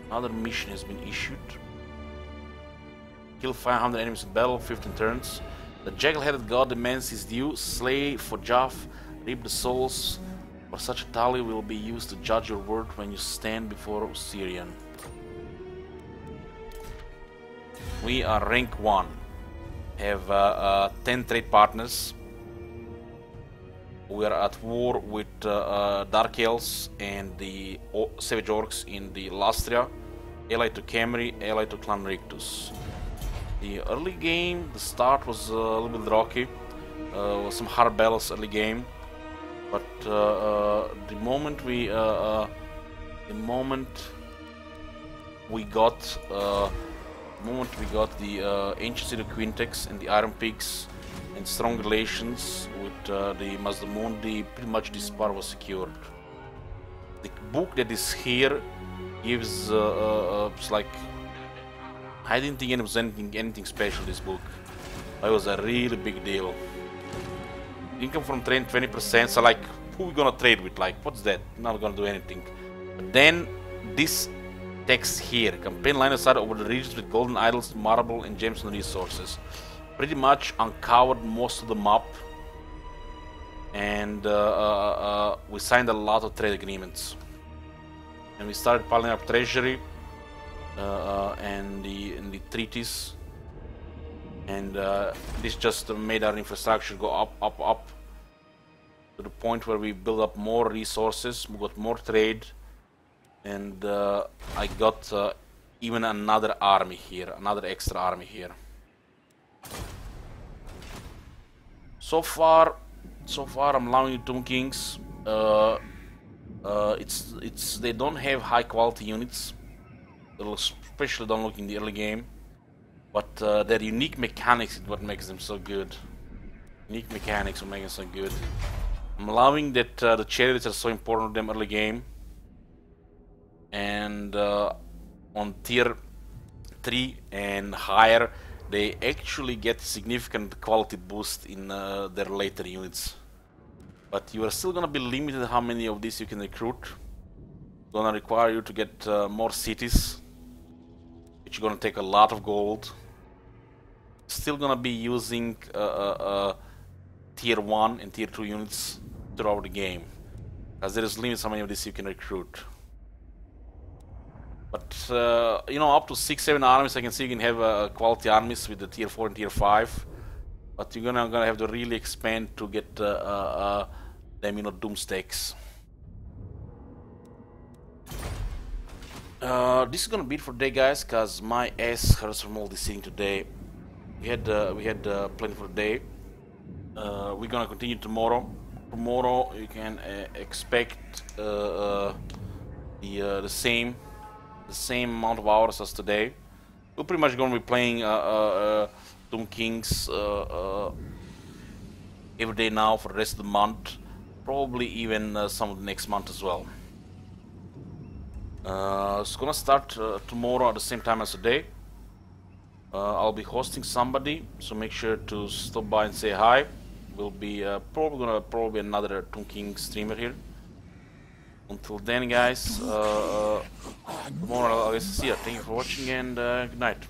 Another mission has been issued. Kill 500 enemies in battle, 15 turns. The jackal-headed god demands his due. Slay for Jaff, reap the souls. For such a tally will be used to judge your worth when you stand before Osirian. We are rank 1. Have 10 trade partners. We are at war with Dark Elves and the Savage Orcs in the Lastria, allied to Khemri, allied to Clan Rictus. The early game, the start was a little bit rocky, some hard battles early game, but the moment we got the ancient city of Quintex and the Iron Peaks and strong relations with the Mazdamundi, pretty much this part was secured. The book that is here gives it's like, I didn't think it was anything special, this book. It was a really big deal. Income from trade 20%, so like, who we gonna trade with? Like, what's that? Not gonna do anything. But then, this text here, campaign line aside over the regions with golden idols, marble and gems and resources. Pretty much uncovered most of the map. And we signed a lot of trade agreements. And we started piling up treasury. And the treaties, and this just made our infrastructure go up to the point where we build up more resources, we got more trade, and I got even another army here, another extra army here. So far I'm allowing you Tomb Kings. They don't have high quality units. Especially don't look in the early game, but their unique mechanics is what makes them so good. Unique mechanics will make them so good. I'm allowing that the chariots are so important to them early game, and on tier 3 and higher, they actually get significant quality boost in their later units. But you are still gonna be limited how many of these you can recruit. Gonna require you to get more cities. Which are gonna take a lot of gold. Still gonna be using tier 1 and tier 2 units throughout the game, as there is limits how many of these you can recruit. But you know, up to 6-7 armies, I can see you can have quality armies with the tier 4 and tier 5. But you're gonna have to really expand to get them, you know, doom stakes. This is gonna be it for today, guys, cause my ass hurts from all this sitting today. We had plenty for the day. We're gonna continue tomorrow. Tomorrow you can expect the same amount of hours as today. We're pretty much gonna be playing Tomb Kings every day now for the rest of the month. Probably even some of the next month as well. It's gonna start tomorrow at the same time as today. I'll be hosting somebody, so make sure to stop by and say hi. We'll be probably another Tomb King streamer here. Until then, guys, tomorrow I'll see you. Thank you for watching, and good night.